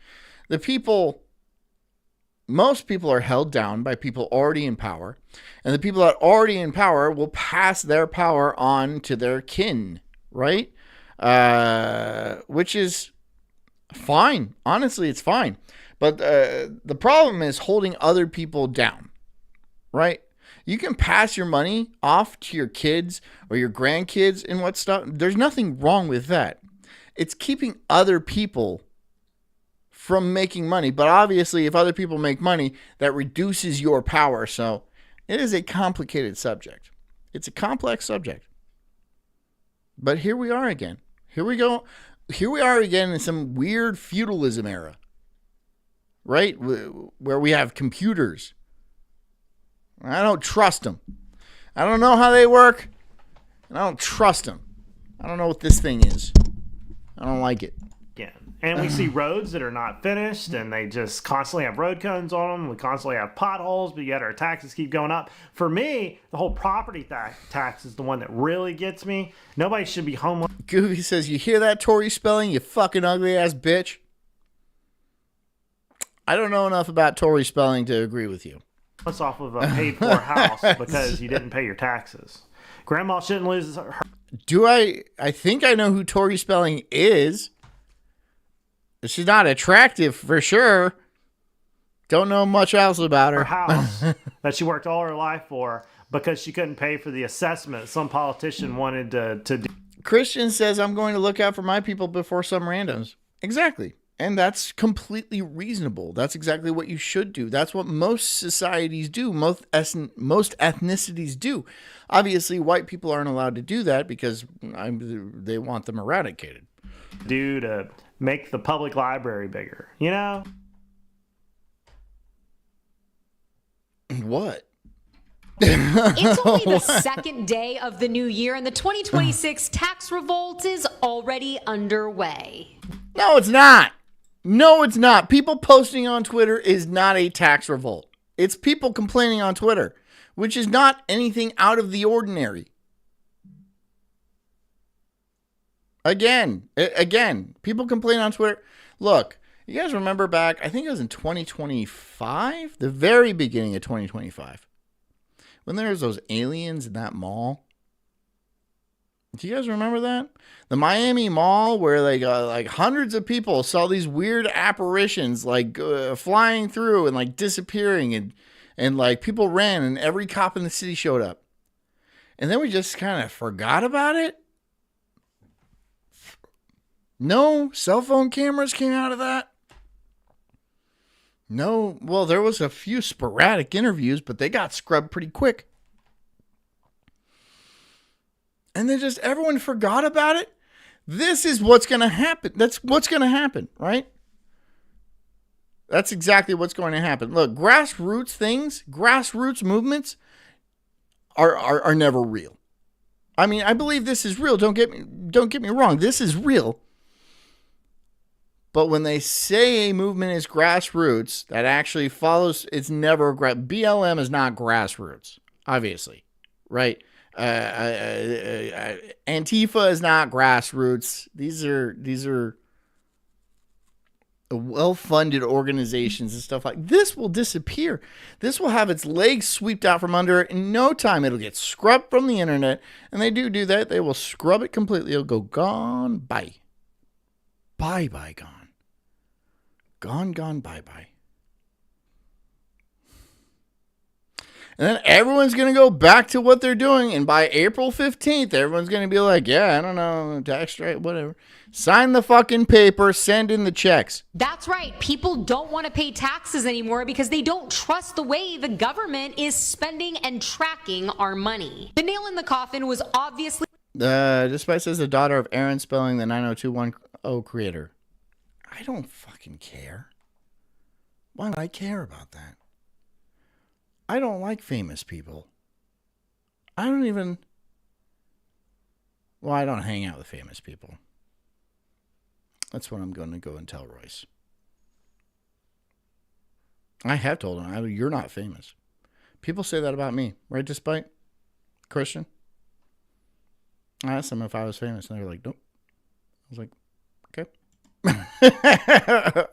Most people are held down by people already in power, and the people that are already in power will pass their power on to their kin, right? Which is fine. Honestly, it's fine. But the problem is holding other people down, right? You can pass your money off to your kids or your grandkids and what stuff. There's nothing wrong with that. It's keeping other people from making money. But obviously, if other people make money, that reduces your power. So it is a complicated subject. It's a complex subject. But here we are again. Here we go. Here we are again in some weird feudalism era, right? Where we have computers. I don't trust them. I don't know how they work. And I don't trust them. I don't know what this thing is. I don't like it. Yeah. And we see roads that are not finished, and they just constantly have road cones on them. We constantly have potholes, but yet our taxes keep going up. For me, the whole property tax is the one that really gets me. Nobody should be homeless. Goofy says, you hear that, Tori Spelling, you fucking ugly ass bitch? I don't know enough about Tori Spelling to agree with you. Off of a paid-for house because you didn't pay your taxes. Grandma shouldn't lose her. Do I think I know who Tori Spelling is. She's not attractive for sure. Don't know much else about her. House that she worked all her life for because she couldn't pay for the assessment some politician wanted to do. Christian says, I'm going to look out for my people before some randoms. Exactly. And that's completely reasonable. That's exactly what you should do. That's what most societies do. Most ethnicities do. Obviously, white people aren't allowed to do that because they want them eradicated. To make the public library bigger, you know? What? It's only the second day of the new year, and the 2026 tax revolt is already underway. No, it's not. No, it's not. People posting on Twitter is not a tax revolt. It's people complaining on Twitter, which is not anything out of the ordinary. Again, people complain on Twitter. Look, you guys remember back, I think it was in 2025, the very beginning of 2025, when there was those aliens in that mall. Do you guys remember that? The Miami Mall, where like hundreds of people saw these weird apparitions flying through and disappearing, and like people ran and every cop in the city showed up. And then we just kind of forgot about it. No cell phone cameras came out of that. No, well, there was a few sporadic interviews, but they got scrubbed pretty quick. And then just everyone forgot about it. This is what's going to happen. That's what's going to happen, right? That's exactly what's going to happen. Look, grassroots things, grassroots movements are never real. I mean, I believe this is real. Don't get me wrong. This is real. But when they say a movement is grassroots, that actually follows, it's never, BLM is not grassroots, obviously, right? Antifa is not grassroots. These are well-funded organizations and stuff like this. Will disappear. This will have its legs swept out from under it in no time. It'll get scrubbed from the internet, and they do that. They will scrub it completely. It'll go gone, bye, gone. Gone, bye. And then everyone's going to go back to what they're doing. And by April 15th, everyone's going to be like, yeah, I don't know, tax rate, whatever. Sign the fucking paper, send in the checks. That's right. People don't want to pay taxes anymore because they don't trust the way the government is spending and tracking our money. The nail in the coffin was obviously... Despite says the daughter of Aaron Spelling, the 90210 creator. I don't fucking care. Why would I care about that? I don't like famous people. I don't hang out with famous people. That's what I'm going to go and tell Royce. I have told him, you're not famous. People say that about me, right, Despite? Christian? I asked them if I was famous, and they were like, nope. I was like, okay.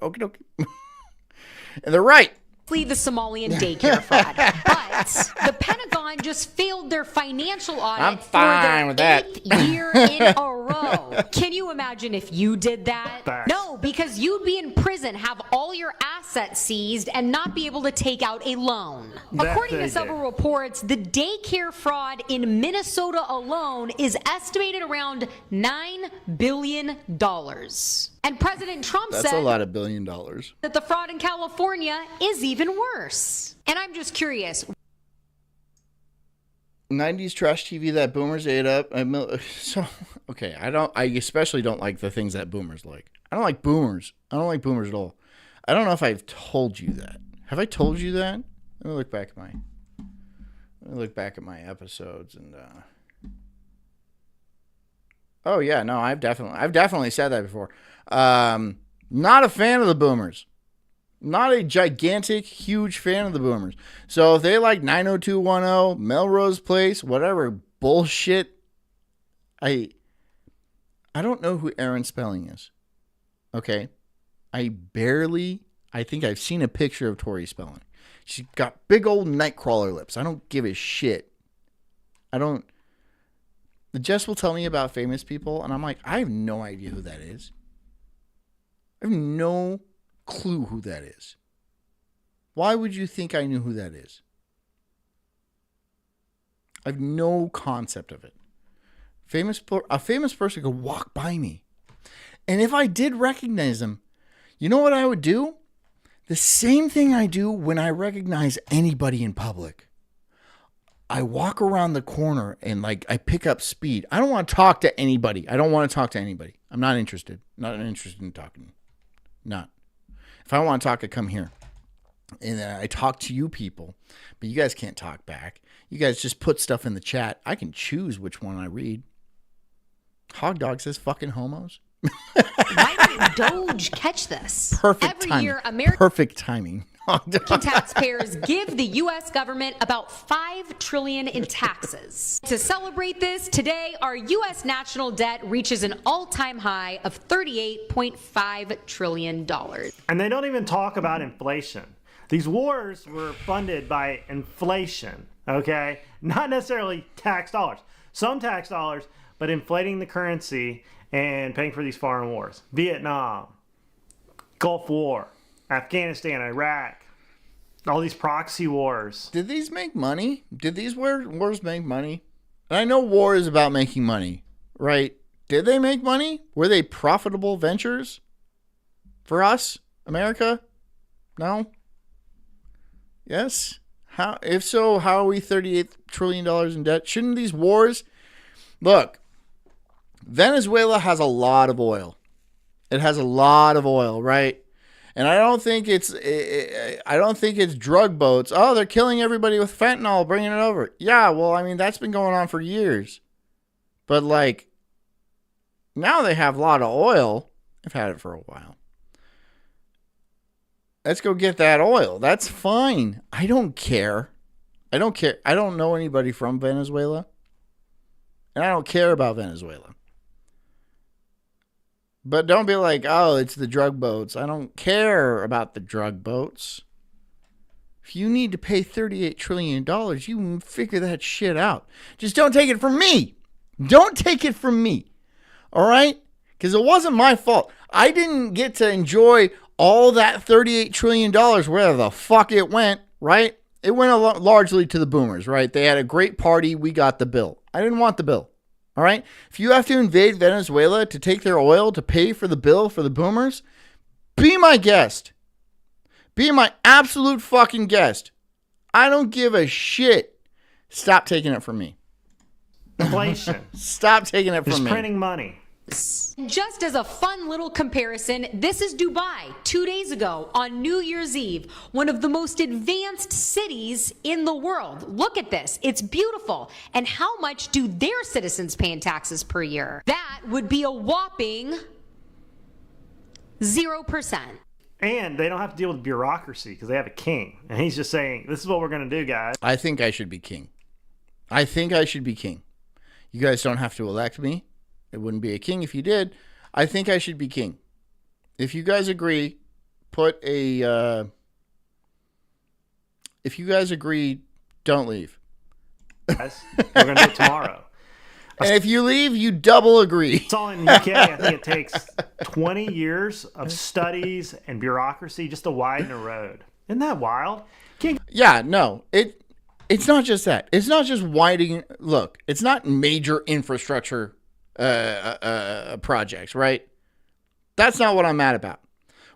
Okie and they're right. The Somalian daycare fraud, but the Pentagon just failed their financial audit for their 8th year in a row. Can you imagine if you did that? Facts. No, because you'd be in prison, have all your assets seized, and not be able to take out a loan. That According they to several did. reports, the daycare fraud in Minnesota alone is estimated around $9 billion. And President Trump That's said a lot of $1 billion. that the fraud in California is even worse. And I'm just curious, 90s trash TV that boomers ate up. Okay, I especially don't like the things that boomers like. I don't like boomers. I don't like boomers at all. I don't know if I've told you that. Have I told you that? Let me look back at my episodes and oh yeah, no, I've definitely said that before. Not a fan of the boomers. Not a gigantic, huge fan of the boomers. So if they like 90210, Melrose Place, whatever bullshit, I don't know who Aaron Spelling is. Okay? I think I've seen a picture of Tori Spelling. She's got big old nightcrawler lips. I don't give a shit. Jess will tell me about famous people, and I'm like, I have no idea who that is. I have no clue who that is. Why would you think I knew who that is? I have no concept of it. A famous person could walk by me. And if I did recognize them, you know what I would do? The same thing I do when I recognize anybody in public. I walk around the corner and I pick up speed. I don't want to talk to anybody. I'm not interested. Not interested in talking. Not. If I want to talk, I come here. And I talk to you people. But you guys can't talk back. You guys just put stuff in the chat. I can choose which one I read. Hog Dog says fucking homos. why didn't Doge catch this? Perfect Every timing. year, American Perfect timing. taxpayers give the U.S. government about $5 trillion in taxes. To celebrate this, today our U.S. national debt reaches an all-time high of $38.5 trillion. And they don't even talk about inflation. These wars were funded by inflation, okay? Not necessarily tax dollars. Some tax dollars, but inflating the currency and paying for these foreign wars. Vietnam, Gulf War, Afghanistan, Iraq, all these proxy wars. Did these make money? Did these wars make money? And I know war is about making money, right? Did they make money? Were they profitable ventures for us, America? No? Yes? How? If so, how are we $38 trillion in debt? Shouldn't these wars... Look, Venezuela has a lot of oil. It has a lot of oil, right? And I don't think it's drug boats. Oh, they're killing everybody with fentanyl, bringing it over. Yeah, well, I mean, that's been going on for years. But now they have a lot of oil. I've had it for a while. Let's go get that oil. That's fine. I don't care. I don't know anybody from Venezuela. And I don't care about Venezuela. But don't be like, oh, it's the drug boats. I don't care about the drug boats. If you need to pay $38 trillion, you can figure that shit out. Just don't take it from me. Don't take it from me. All right? Because it wasn't my fault. I didn't get to enjoy all that $38 trillion, wherever the fuck it went, right? It went largely to the boomers, right? They had a great party. We got the bill. I didn't want the bill. All right? If you have to invade Venezuela to take their oil to pay for the bill for the boomers, be my guest. Be my absolute fucking guest. I don't give a shit. Stop taking it from me. Inflation. Stop taking it from Just me. printing money. Just as a fun little comparison, this is Dubai 2 days ago on New Year's Eve, one of the most advanced cities in the world. Look at this. It's beautiful. And how much do their citizens pay in taxes per year? That would be a whopping 0%. And they don't have to deal with bureaucracy because they have a king. And he's just saying, this is what we're going to do, guys. I think I should be king. You guys don't have to elect me. It wouldn't be a king if you did. I think I should be king. If you guys agree, if you guys agree, don't leave. Guys, we're going to do it tomorrow. And if you leave, you double agree. It's all in the UK. I think it takes 20 years of studies and bureaucracy just to widen a road. Isn't that wild? Yeah, no. It's not just that. It's not just widening. Look, it's not major infrastructure projects, right? That's not what I'm mad about.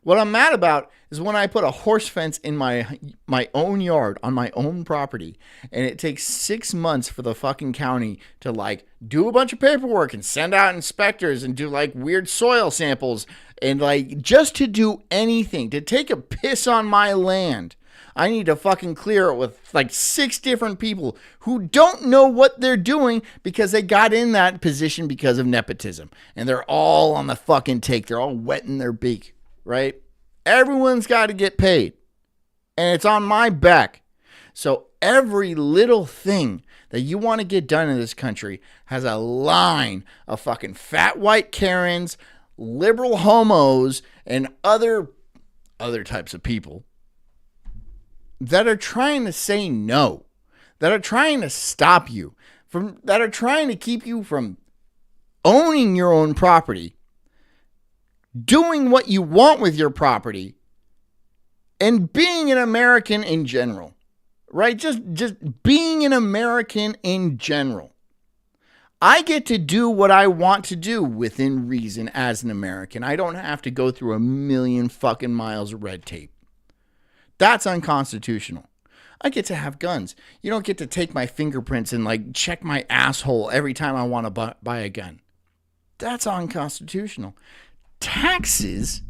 What I'm mad about is when I put a horse fence in my own yard on my own property, and it takes 6 months for the fucking county to like do a bunch of paperwork and send out inspectors and do like weird soil samples and like just to do anything, to take a piss on my land. I need to fucking clear it with like 6 different people who don't know what they're doing because they got in that position because of nepotism. And they're all on the fucking take. They're all wetting their beak, right? Everyone's got to get paid. And it's on my back. So every little thing that you want to get done in this country has a line of fucking fat white Karens, liberal homos, and other types of people that are trying to say no, that are trying to stop you from, that are trying to keep you from owning your own property, doing what you want with your property, and being an American in general, right? Just being an American in general. I get to do what I want to do within reason as an American. I don't have to go through a million fucking miles of red tape. That's unconstitutional. I get to have guns. You don't get to take my fingerprints and like check my asshole every time I want to buy a gun. That's unconstitutional. Taxes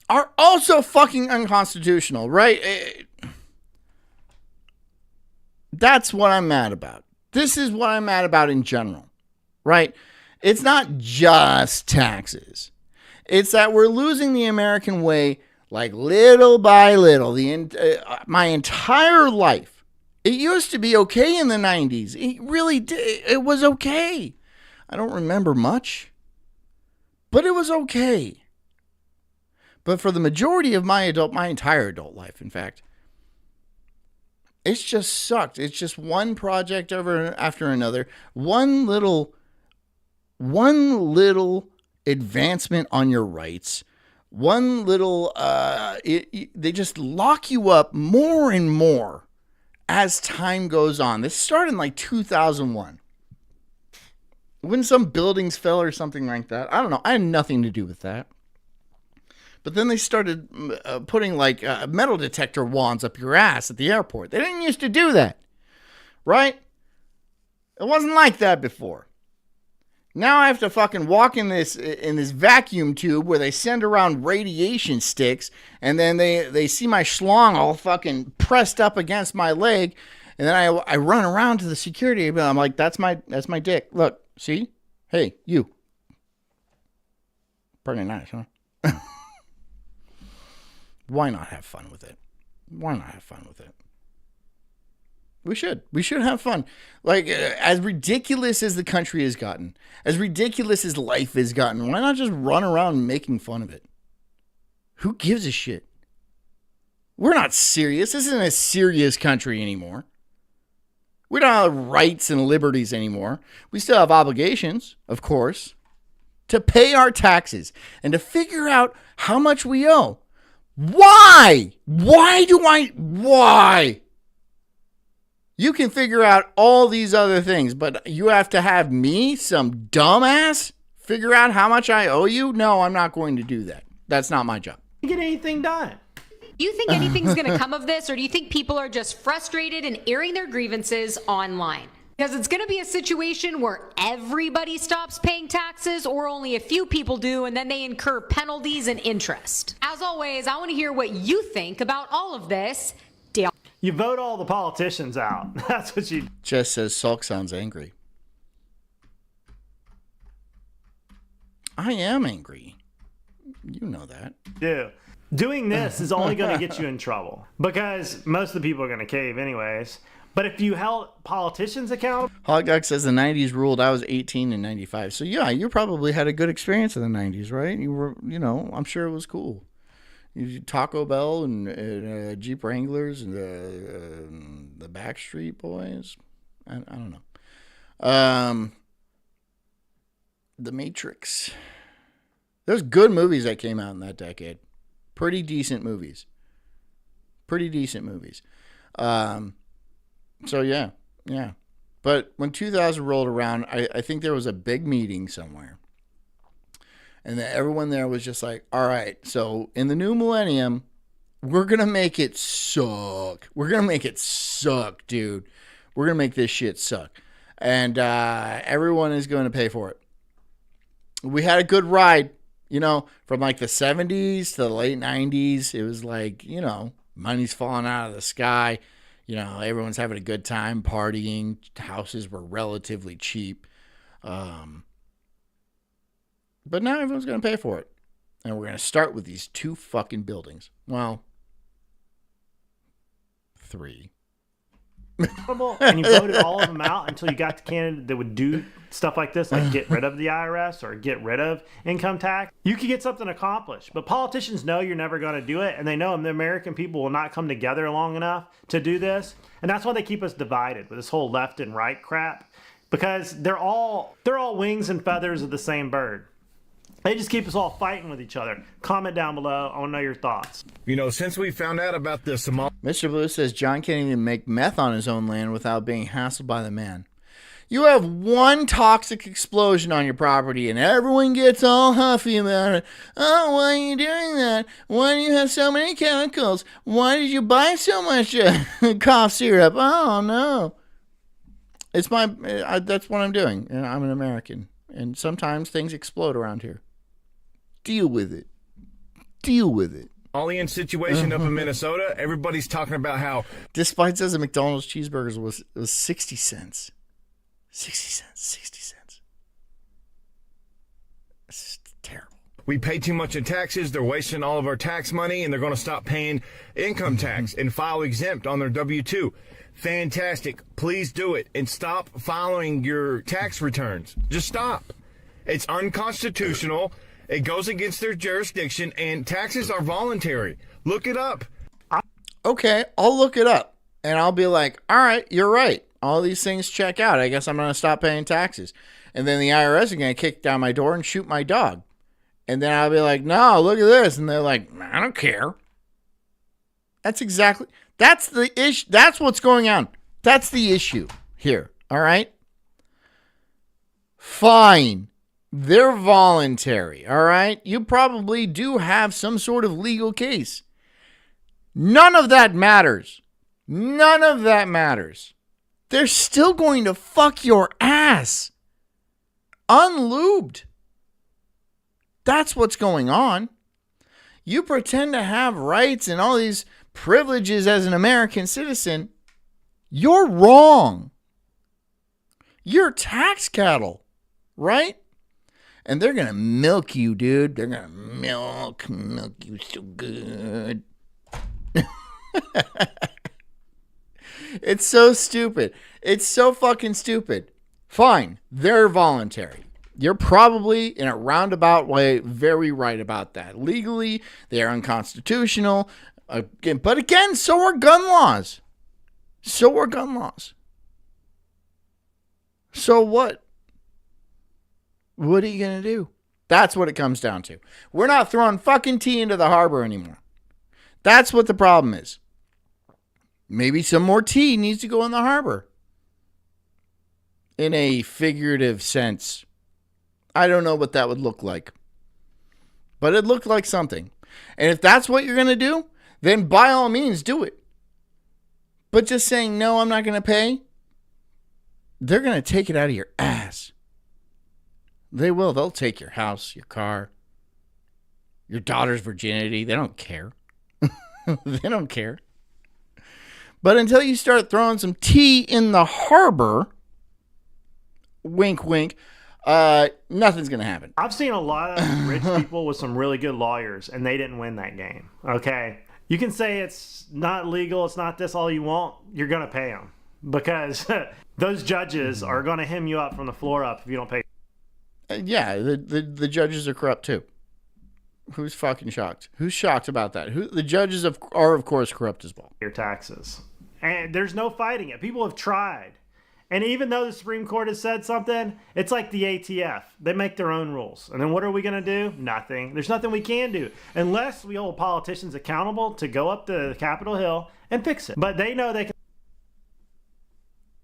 are also fucking unconstitutional, right? That's what I'm mad about. This is what I'm mad about in general, right? It's not just taxes. It's that we're losing the American way. Like little by little, my entire life, it used to be okay in the 90s. It really did. It was okay. I don't remember much, but it was okay. But for the majority of my entire adult life, in fact, it's just sucked. It's just one project after another. One little advancement on your rights. One little, they just lock you up more and more as time goes on. This started in like 2001. When some buildings fell or something like that. I don't know. I had nothing to do with that. But then they started putting like metal detector wands up your ass at the airport. They didn't used to do that, right? It wasn't like that before. Now I have to fucking walk in this vacuum tube where they send around radiation sticks, and then they see my schlong all fucking pressed up against my leg, and then I run around to the security, and I'm like, that's my dick. Look, see? Hey, you. Pretty nice, huh? Why not have fun with it? Why not have fun with it? We should have fun. Like, as ridiculous as the country has gotten, as ridiculous as life has gotten, why not just run around making fun of it? Who gives a shit? We're not serious. This isn't a serious country anymore. We don't have rights and liberties anymore. We still have obligations, of course, to pay our taxes and to figure out how much we owe. Why? Why? You can figure out all these other things, but you have to have me, some dumbass, figure out how much I owe you? No, I'm not going to do that. That's not my job. You get anything done. Do you think anything's going to come of this, or do you think people are just frustrated and airing their grievances online? Because it's going to be a situation where everybody stops paying taxes, or only a few people do, and then they incur penalties and interest. As always, I want to hear what you think about all of this. Dale. You vote all the politicians out. That's what you... Just says Sulk sounds angry. I am angry. You know that. do. Doing this is only going to get you in trouble. Because most of the people are going to cave anyways. But if you held politicians accountable... Hogdog says the 90s ruled. I was 18 in 95. So yeah, you probably had a good experience in the 90s, right? You were, I'm sure it was cool. Taco Bell and Jeep Wranglers and the Backstreet Boys. I don't know. The Matrix. There's good movies that came out in that decade. Pretty decent movies. So yeah. But when 2000 rolled around, I think there was a big meeting somewhere. And then everyone there was just like, all right, so in the new millennium, we're going to make it suck. We're going to make it suck, dude. We're going to make this shit suck. And everyone is going to pay for it. We had a good ride, from like the 70s to the late 90s. It was like, money's falling out of the sky. Everyone's having a good time partying. Houses were relatively cheap. But now everyone's going to pay for it. And we're going to start with these 2 fucking buildings. Well, 3. And you voted all of them out until you got the candidate that would do stuff like this, like get rid of the IRS or get rid of income tax. You could get something accomplished. But politicians know you're never going to do it, and they know the American people will not come together long enough to do this. And that's why they keep us divided with this whole left and right crap, because they're all wings and feathers of the same bird. They just keep us all fighting with each other. Comment down below. I want to know your thoughts. Since we found out about the Somali... Mr. Blue says John can't even make meth on his own land without being hassled by the man. You have one toxic explosion on your property and everyone gets all huffy about it. Oh, why are you doing that? Why do you have so many chemicals? Why did you buy so much cough syrup? Oh, no. That's what I'm doing. I'm an American. And sometimes things explode around here. Deal with it. Malian situation up in Minnesota. Everybody's talking about how... Despite says the McDonald's cheeseburgers was 60 cents. 60 cents. It's terrible. We pay too much in taxes. They're wasting all of our tax money, and they're going to stop paying income tax and file exempt on their W-2. Fantastic. Please do it and stop filing your tax returns. Just stop. It's unconstitutional. It goes against their jurisdiction, and taxes are voluntary. Look it up. Okay, I'll look it up, and I'll be like, all right, you're right. All these things check out. I guess I'm going to stop paying taxes. And then the IRS is going to kick down my door and shoot my dog. And then I'll be like, no, look at this. And they're like, I don't care. That's the issue. That's what's going on. That's the issue here. All right? Fine. They're voluntary. All right? You probably do have some sort of legal case. None of that matters. They're still going to fuck your ass. Unlubed. That's what's going on. You pretend to have rights and all these privileges as an American citizen. You're wrong. You're tax cattle, right? And they're going to milk you, dude. They're going to milk you so good. It's so stupid. It's so fucking stupid. Fine. They're voluntary. You're probably, in a roundabout way, very right about that. Legally, they are unconstitutional. But again, so are gun laws. So what? What are you going to do? That's what it comes down to. We're not throwing fucking tea into the harbor anymore. That's what the problem is. Maybe some more tea needs to go in the harbor. In a figurative sense. I don't know what that would look like. But it looked like something. And if that's what you're going to do, then by all means do it. But just saying, no, I'm not going to pay, they're going to take it out of your ass. They will. They'll take your house, your car, your daughter's virginity. They don't care. They don't care. But until you start throwing some tea in the harbor, wink, wink, nothing's going to happen. I've seen a lot of rich people with some really good lawyers, and they didn't win that game. Okay? You can say it's not legal, it's not this, all you want. You're going to pay them. Because those judges are going to hem you up from the floor up if you don't pay. Yeah, the judges are corrupt too. Who's fucking shocked? Who's shocked about that? The judges are, of course, corrupt as well. Your taxes. And there's no fighting it. People have tried. And even though the Supreme Court has said something, it's like the ATF. They make their own rules. And then what are we going to do? Nothing. There's nothing we can do unless we hold politicians accountable to go up to Capitol Hill and fix it. But they know they can.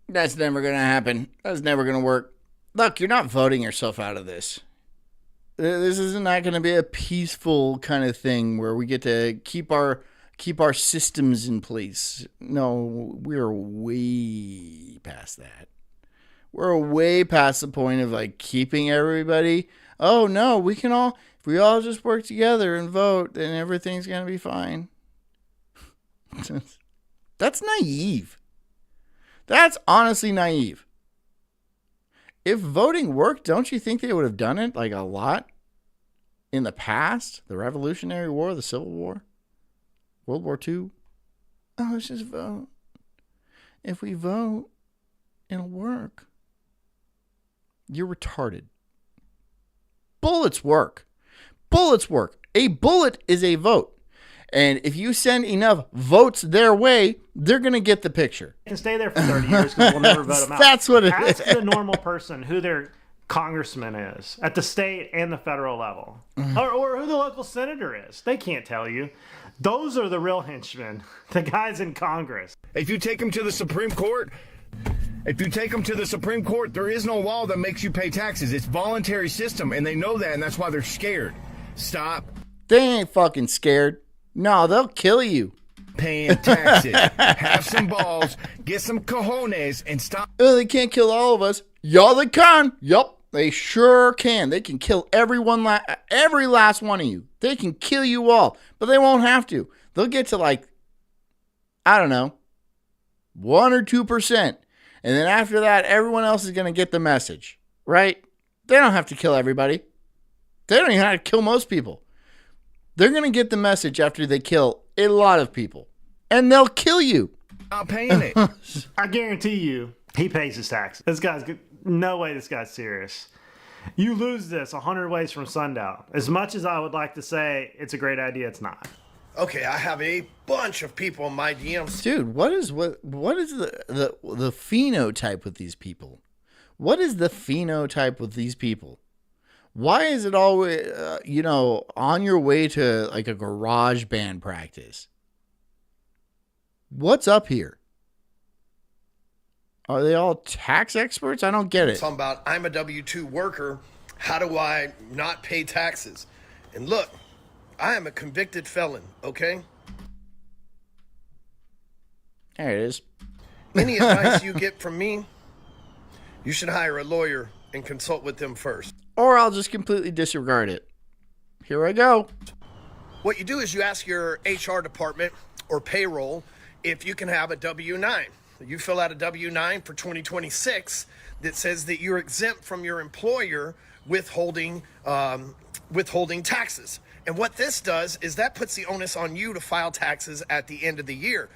That's never going to happen. That's never going to work. Look, you're not voting yourself out of this. This is not going to be a peaceful kind of thing where we get to keep our systems in place. No, we're way past that. We're way past the point of like keeping everybody. Oh no, if we all just work together and vote, then everything's going to be fine. That's naive. That's honestly naive. If voting worked, don't you think they would have done it like a lot in the past? The Revolutionary War, the Civil War, World War II. Oh, let's just vote. If we vote, it'll work. You're retarded. Bullets work. Bullets work. A bullet is a vote. And if you send enough votes their way, they're going to get the picture. Can stay there for 30 years because we'll never vote them out. That's what it is. Ask the normal person who their congressman is at the state and the federal level. Or who the local senator is. They can't tell you. Those are the real henchmen, the guys in Congress. If you take them to the Supreme Court, there is no law that makes you pay taxes. It's voluntary system, and they know that, and that's why they're scared. Stop. They ain't fucking scared. No, they'll kill you. Paying taxes. Have some balls, get some cojones, and stop. Oh, they can't kill all of us. Yeah, they can. Yup, they sure can. They can kill every last one of you. They can kill you all, but they won't have to. They'll get to like, I don't know, 1 or 2%. And then after that, everyone else is going to get the message, right? They don't have to kill everybody. They don't even have to kill most people. They're going to get the message after they kill a lot of people. And they'll kill you. Not paying it. I guarantee you, he pays his taxes. This guy's good. No way this guy's serious. You lose this 100 ways from sundown. As much as I would like to say it's a great idea, it's not. Okay, I have a bunch of people in my DMs. Dude, what is the phenotype with these people? What is the phenotype with these people? Why is it always, on your way to like a garage band practice? What's up here? Are they all tax experts? I don't get it. Talking about I'm a W-2 worker. How do I not pay taxes? And look, I am a convicted felon, okay? There it is. Any advice you get from me, you should hire a lawyer and consult with them first. Or I'll just completely disregard it. Here I go. What you do is you ask your HR department or payroll if you can have a W-9. You fill out a W-9 for 2026 that says that you're exempt from your employer withholding taxes. And what this does is that puts the onus on you to file taxes at the end of the year.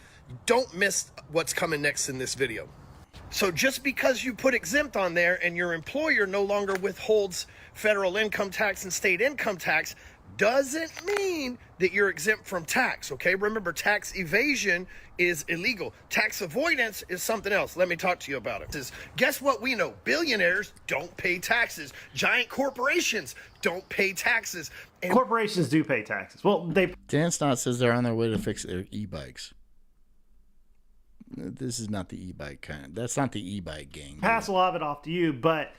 Don't miss what's coming next in this video. So just because you put exempt on there and your employer no longer withholds federal income tax and state income tax doesn't mean that you're exempt from tax, okay? Remember, tax evasion is illegal. Tax avoidance is something else. Let me talk to you about it. Guess what we know? Billionaires don't pay taxes. Giant corporations don't pay taxes. And corporations do pay taxes. Well, Dan Snot says they're on their way to fix their e-bikes. This is not the e-bike kind. That's not the e-bike gang. Pass a lot of it off to you, but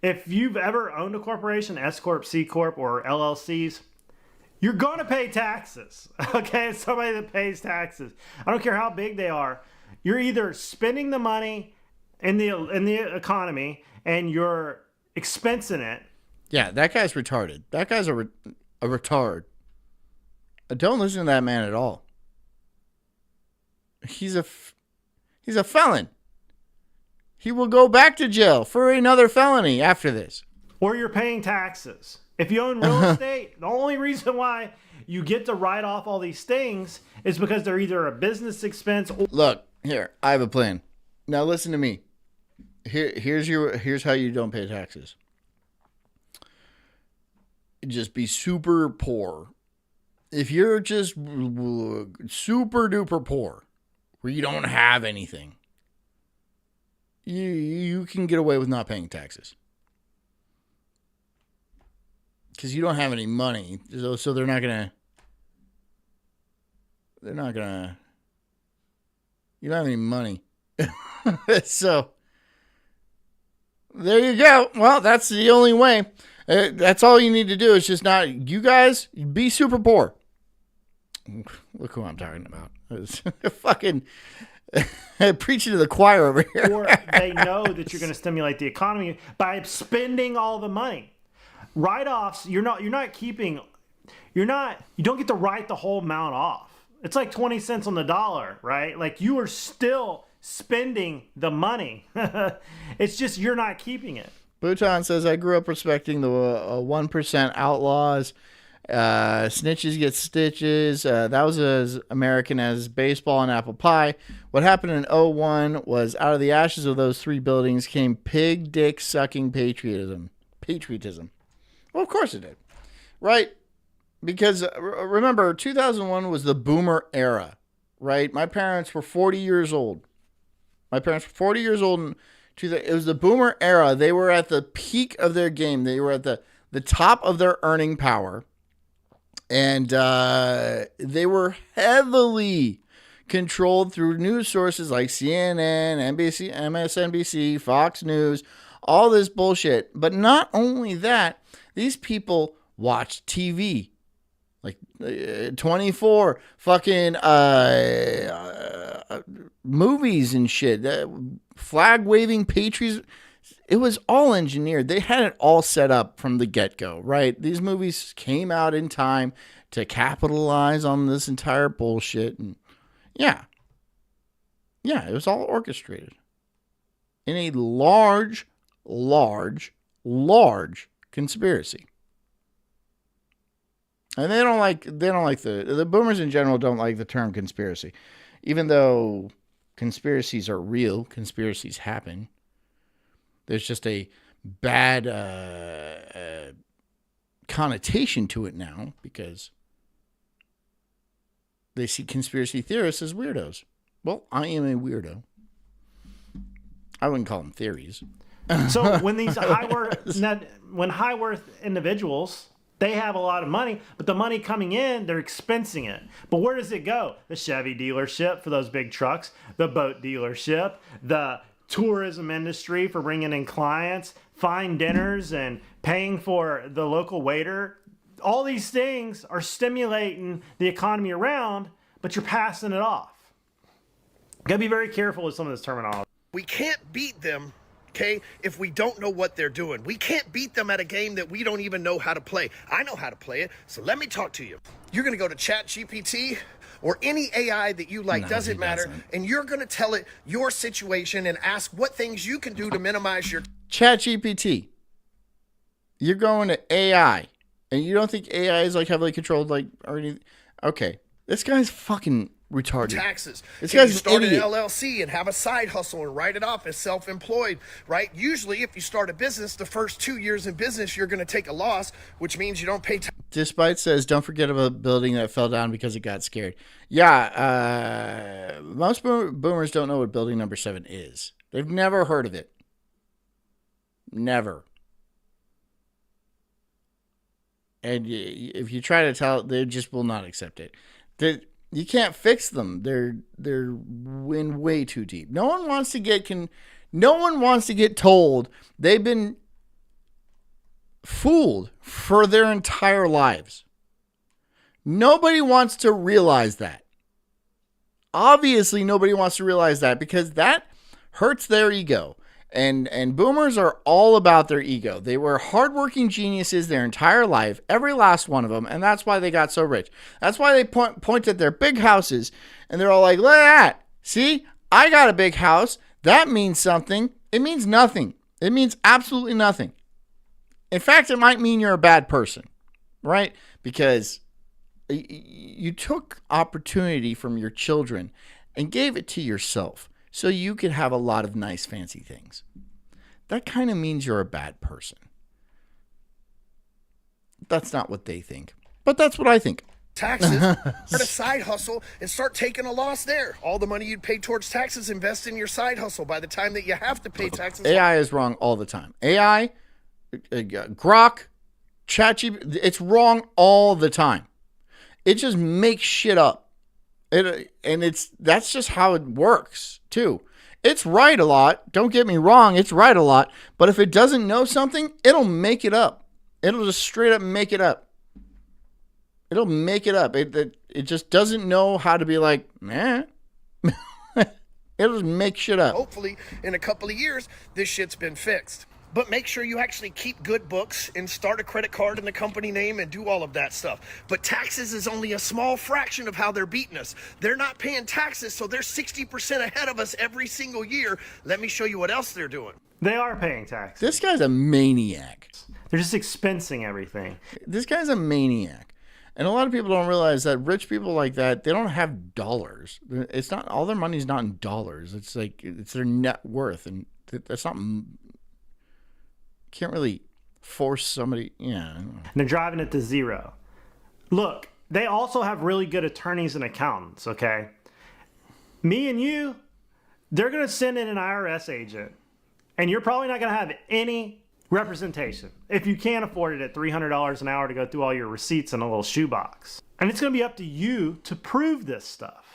if you've ever owned a corporation, S Corp, C Corp, or LLCs, you're going to pay taxes, okay? It's somebody that pays taxes. I don't care how big they are. You're either spending the money in the economy and you're expensing it. Yeah, that guy's retarded. That guy's a retard. Don't listen to that man at all. He's a felon. He will go back to jail for another felony after this. Or you're paying taxes. If you own real estate, the only reason why you get to write off all these things is because they're either a business expense or... Look, here, I have a plan. Now listen to me. Here's how you don't pay taxes. Just be super poor. If you're just super duper poor, where you don't have anything, you can get away with not paying taxes. Because you don't have any money. So they're not going to... You don't have any money. So, there you go. Well, that's the only way. That's all you need to do is just not... You guys, be super poor. Look who I'm talking about. Fucking... preaching to the choir over here. Or they know that you're going to stimulate the economy by spending all the money. Write-offs, you don't get to write the whole amount off. It's like 20 cents on the dollar, right? Like you are still spending the money. It's just you're not keeping it. Bhutan says, I grew up respecting the 1% outlaws. Snitches get stitches. That was as American as baseball and apple pie. What happened in 01 was out of the ashes of those three buildings came pig dick sucking patriotism. Well, of course it did. Right? Because remember, 2001 was the boomer era, right? My parents were 40 years old. It was the boomer era. They were at the peak of their game. They were at the top of their earning power. And they were heavily controlled through news sources like CNN, NBC, MSNBC, Fox News, all this bullshit. But not only that, these people watch TV. Like 24 fucking movies and shit. Flag waving patriots. It was all engineered. They had it all set up from the get-go, right? These movies came out in time to capitalize on this entire bullshit. And yeah, it was all orchestrated in a large conspiracy. And they don't like the boomers in general don't like the term conspiracy. Even though conspiracies are real, conspiracies happen. There's just a bad connotation to it now because they see conspiracy theorists as weirdos. Well, I am a weirdo. I wouldn't call them theories. So when these high worth individuals, they have a lot of money, but the money coming in, they're expensing it. But where does it go? The Chevy dealership for those big trucks, the boat dealership, the tourism industry for bringing in clients, fine dinners and paying for the local waiter. All these things are stimulating the economy around, but you're passing it off. Gotta be very careful with some of this terminology. We can't beat them, okay, if we don't know what they're doing. We can't beat them at a game that we don't even know how to play. I know how to play it, so let me talk to you. You're going to go to ChatGPT or any AI that you like, doesn't matter, and you're going to tell it your situation and ask what things you can do to minimize your... ChatGPT. You're going to AI, and you don't think AI is like heavily controlled, like, or anything? Okay. This guy's fucking retarded. Taxes. This Can guy's you start an an idiot. LLC and have a side hustle and write it off as self-employed, right? Usually, if you start a business, the first 2 years in business, you're going to take a loss, which means you don't pay tax. Despite says, don't forget about a building that fell down because it got scared. Yeah, most boomers don't know what building number 7 is. They've never heard of it. Never. And if you try to tell, they just will not accept it. You can't fix them. They're in way too deep. No one wants to get told they've been fooled for their entire lives. Nobody wants to realize that. Obviously, nobody wants to realize that because that hurts their ego. And boomers are all about their ego. They were hardworking geniuses their entire life, every last one of them, and that's why they got so rich. That's why they point at their big houses, and they're all like, look at that. See, I got a big house. That means something. It means nothing. It means absolutely nothing. In fact, it might mean you're a bad person, right? Because you took opportunity from your children and gave it to yourself. So you could have a lot of nice, fancy things. That kind of means you're a bad person. That's not what they think. But that's what I think. taxes, start a side hustle, and start taking a loss there. All the money you'd pay towards taxes, invest in your side hustle. By the time that you have to pay taxes, AI is wrong all the time. AI, Grok, ChatGPT, it's wrong all the time. It just makes shit up. That's just how it works too. It's right a lot. Don't get me wrong. It's right a lot. But if it doesn't know something, it'll make it up. It'll just straight up make it up. It'll make it up. It just doesn't know how to be like, man. It'll just make shit up. hopefully in a couple of years, this shit's been fixed. But make sure you actually keep good books and start a credit card in the company name and do all of that stuff. But taxes is only a small fraction of how they're beating us. They're not paying taxes, so they're 60% ahead of us every single year. Let me show you what else they're doing. They are paying taxes. This guy's a maniac. They're just expensing everything. This guy's a maniac. And a lot of people don't realize that rich people like that, they don't have dollars. It's not, all their money's not in dollars. It's like, it's their net worth. And that's not, can't really force somebody, yeah. And they're driving it to zero. Look, they also have really good attorneys and accountants, okay? Me and you, they're going to send in an IRS agent, and you're probably not going to have any representation if you can't afford it at $300 an hour to go through all your receipts in a little shoebox. And it's going to be up to you to prove this stuff.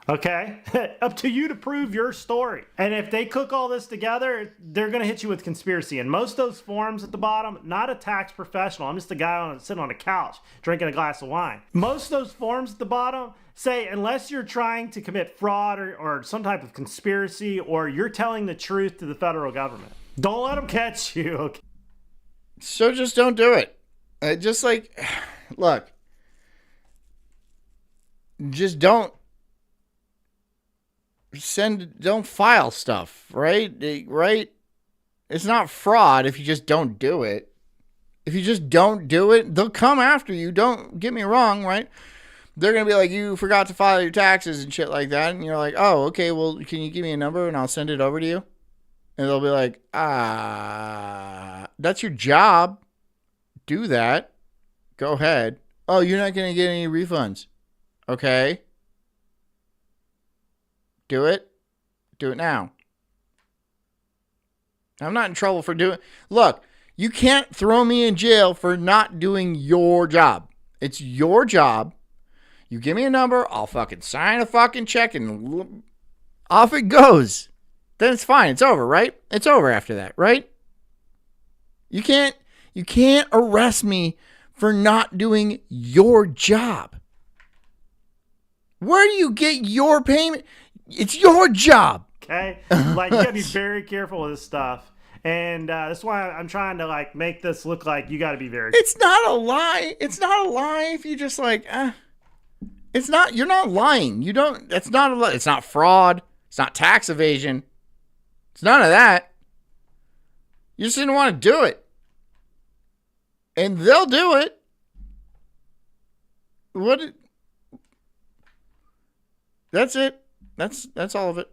Okay? Up to you to prove your story. And if they cook all this together, they're going to hit you with conspiracy. And most of those forms at the bottom, not a tax professional. I'm just a guy sitting on a couch drinking a glass of wine. Most of those forms at the bottom say, unless you're trying to commit fraud or some type of conspiracy, or you're telling the truth to the federal government. Don't let them catch you. Okay? So just don't do it. Just like, look, just don't file stuff, right? Right? It's not fraud if you just don't do it. If you just don't do it, they'll come after you. Don't get me wrong, right? They're going to be like, you forgot to file your taxes and shit like that. And you're like, oh, okay, well, can you give me a number and I'll send it over to you? And they'll be like, that's your job. Do that. Go ahead. Oh, you're not going to get any refunds. Okay. Do it. Do it now. I'm not in trouble for doing... Look, you can't throw me in jail for not doing your job. It's your job. You give me a number, I'll fucking sign a fucking check and off it goes. Then it's fine. It's over, right? It's over after that, right? You can't arrest me for not doing your job. Where do you get your payment? It's your job. Okay? Like, you gotta be very careful with this stuff. And that's why I'm trying to, like, make this look like you gotta be very... It's not a lie. It's not a lie if you just, like, it's not, you're not lying. You don't, that's not a lie. It's not fraud. It's not tax evasion. It's none of that. You just didn't want to do it. And they'll do it. That's it. That's all of it.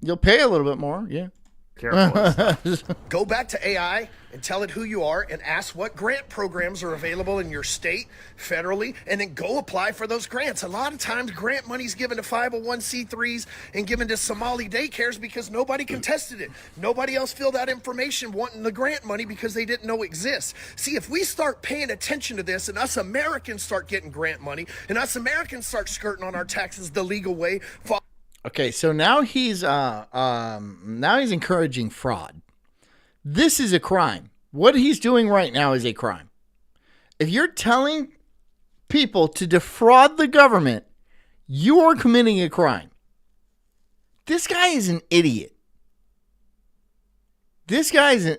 You'll pay a little bit more, yeah. Careful. Go back to AI and tell it who you are and ask what grant programs are available in your state, federally, and then go apply for those grants. A lot of times grant money's given to 501c3s and given to Somali daycares because nobody contested it. Nobody else filled out information wanting the grant money because they didn't know it exists. See, if we start paying attention to this and us Americans start getting grant money and us Americans start skirting on our taxes the legal way, okay, so now he's encouraging fraud. This is a crime. What he's doing right now is a crime. If you're telling people to defraud the government, you are committing a crime. This guy is an idiot. This guy's I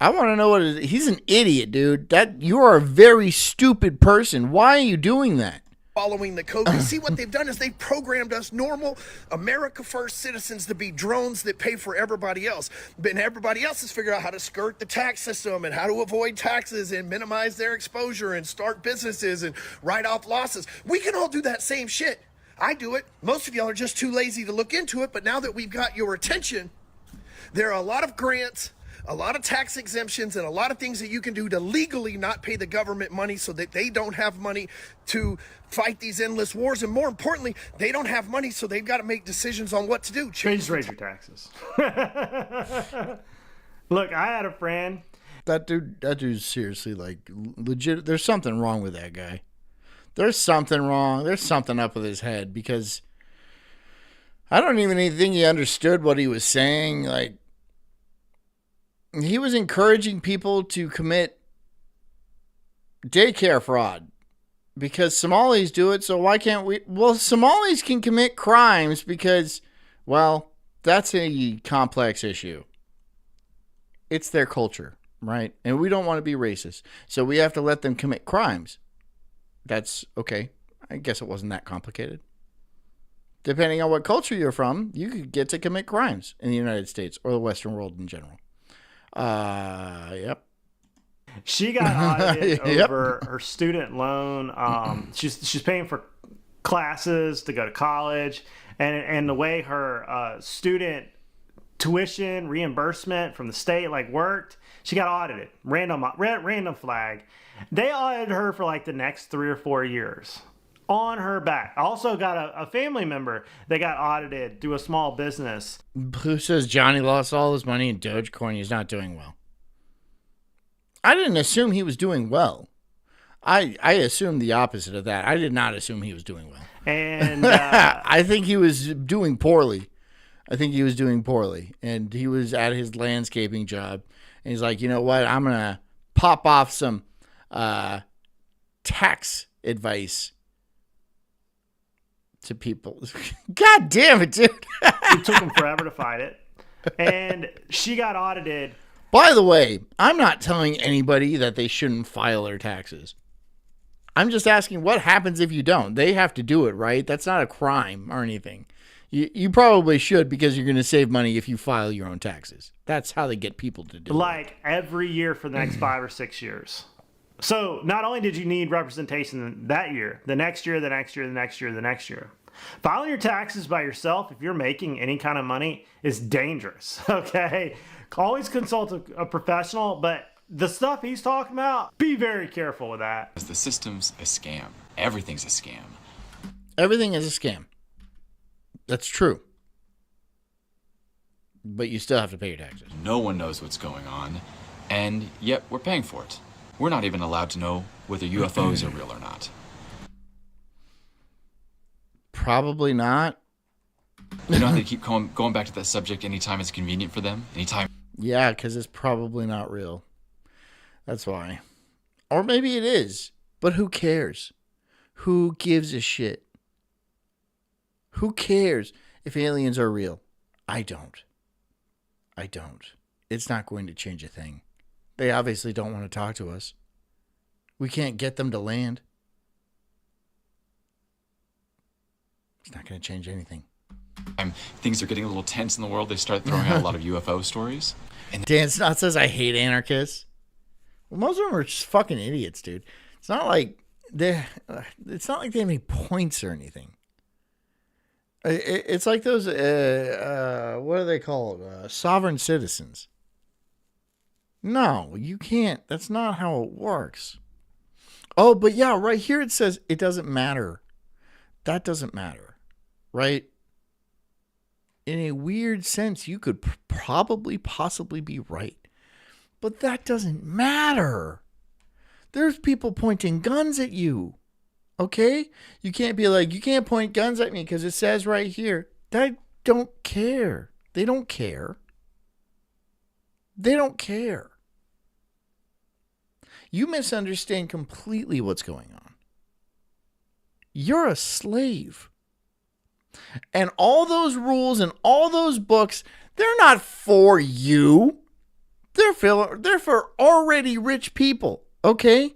want to know what it is. He's an idiot, dude. You are a very stupid person. Why are you doing that? Following the code. You see what they've done is they've programmed us normal America First citizens to be drones that pay for everybody else. But everybody else has figured out how to skirt the tax system and how to avoid taxes and minimize their exposure and start businesses and write off losses. We can all do that same shit. I do it. Most of y'all are just too lazy to look into it. But now that we've got your attention, there are a lot of grants, a lot of tax exemptions and a lot of things that you can do to legally not pay the government money so that they don't have money to fight these endless wars. And more importantly, they don't have money, so they've got to make decisions on what to do. Just raise your taxes. Look, I had a friend. That dude's seriously like legit. There's something wrong with that guy. There's something wrong. There's something up with his head, because I don't even think he understood what he was saying. Like, he was encouraging people to commit daycare fraud because Somalis do it. So why can't we? Well, Somalis can commit crimes because, well, that's a complex issue. It's their culture, right? And we don't want to be racist. So we have to let them commit crimes. That's okay. I guess it wasn't that complicated. Depending on what culture you're from, you could get to commit crimes in the United States or the Western world in general. Yep. She got audited over her student loan. She's paying for classes to go to college, and the way her student tuition reimbursement from the state worked, she got audited. Random flag. They audited her for the next 3 or 4 years on her back. I also got a family member that got audited through a small business. Who says Johnny lost all his money in Dogecoin? He's not doing well. I didn't assume he was doing well. I assumed the opposite of that. I did not assume he was doing well. And I think he was doing poorly. And he was at his landscaping job. And he's like, you know what? I'm going to pop off some tax advice to people. God damn it, dude. It took him forever to fight it. And she got audited. By the way, I'm not telling anybody that they shouldn't file their taxes. I'm just asking what happens if you don't. They have to do it, right? That's not a crime or anything. You probably should, because you're going to save money if you file your own taxes. That's how they get people to do it. Every year for the next 5 or 6 years. So not only did you need representation that year, the next year, the next year, the next year, the next year. Filing your taxes by yourself, if you're making any kind of money, is dangerous, okay? Always consult a professional, but the stuff he's talking about, be very careful with that. The system's a scam. Everything's a scam. Everything is a scam. That's true. But you still have to pay your taxes. No one knows what's going on, and yet we're paying for it. We're not even allowed to know whether UFOs are real or not. Probably not. You know how they keep going back to that subject anytime it's convenient for them? Anytime. Yeah, because it's probably not real. That's why. Or maybe it is. But who cares? Who gives a shit? Who cares if aliens are real? I don't. It's not going to change a thing. They obviously don't want to talk to us. We can't get them to land. It's not going to change anything. Things are getting a little tense in the world. They start throwing out a lot of UFO stories. And Dan Snot says, I hate anarchists. Well, most of them are just fucking idiots, dude. It's not like they have any points or anything. It's like those, what are they called? Sovereign citizens. No, you can't. That's not how it works. Oh, but yeah, right here it says it doesn't matter. That doesn't matter, right? In a weird sense, you could possibly be right. But that doesn't matter. There's people pointing guns at you. Okay? You can't be like, you can't point guns at me because it says right here. They don't care. They don't care. They don't care. You misunderstand completely what's going on. You're a slave. And all those rules and all those books, they're not for you. They're for already rich people, okay?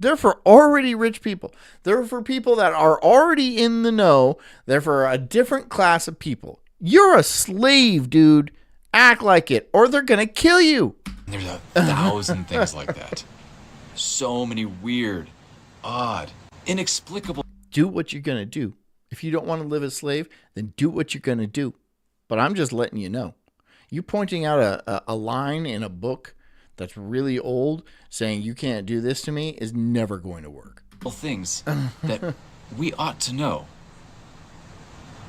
They're for already rich people. They're for people that are already in the know. They're for a different class of people. You're a slave, dude. Act like it, or they're going to kill you. There's 1,000 things like that. So many weird, odd, inexplicable. Do what you're going to do. If you don't want to live as a slave, then do what you're going to do. But I'm just letting you know. You pointing out a line in a book that's really old saying you can't do this to me is never going to work. Things that we ought to know,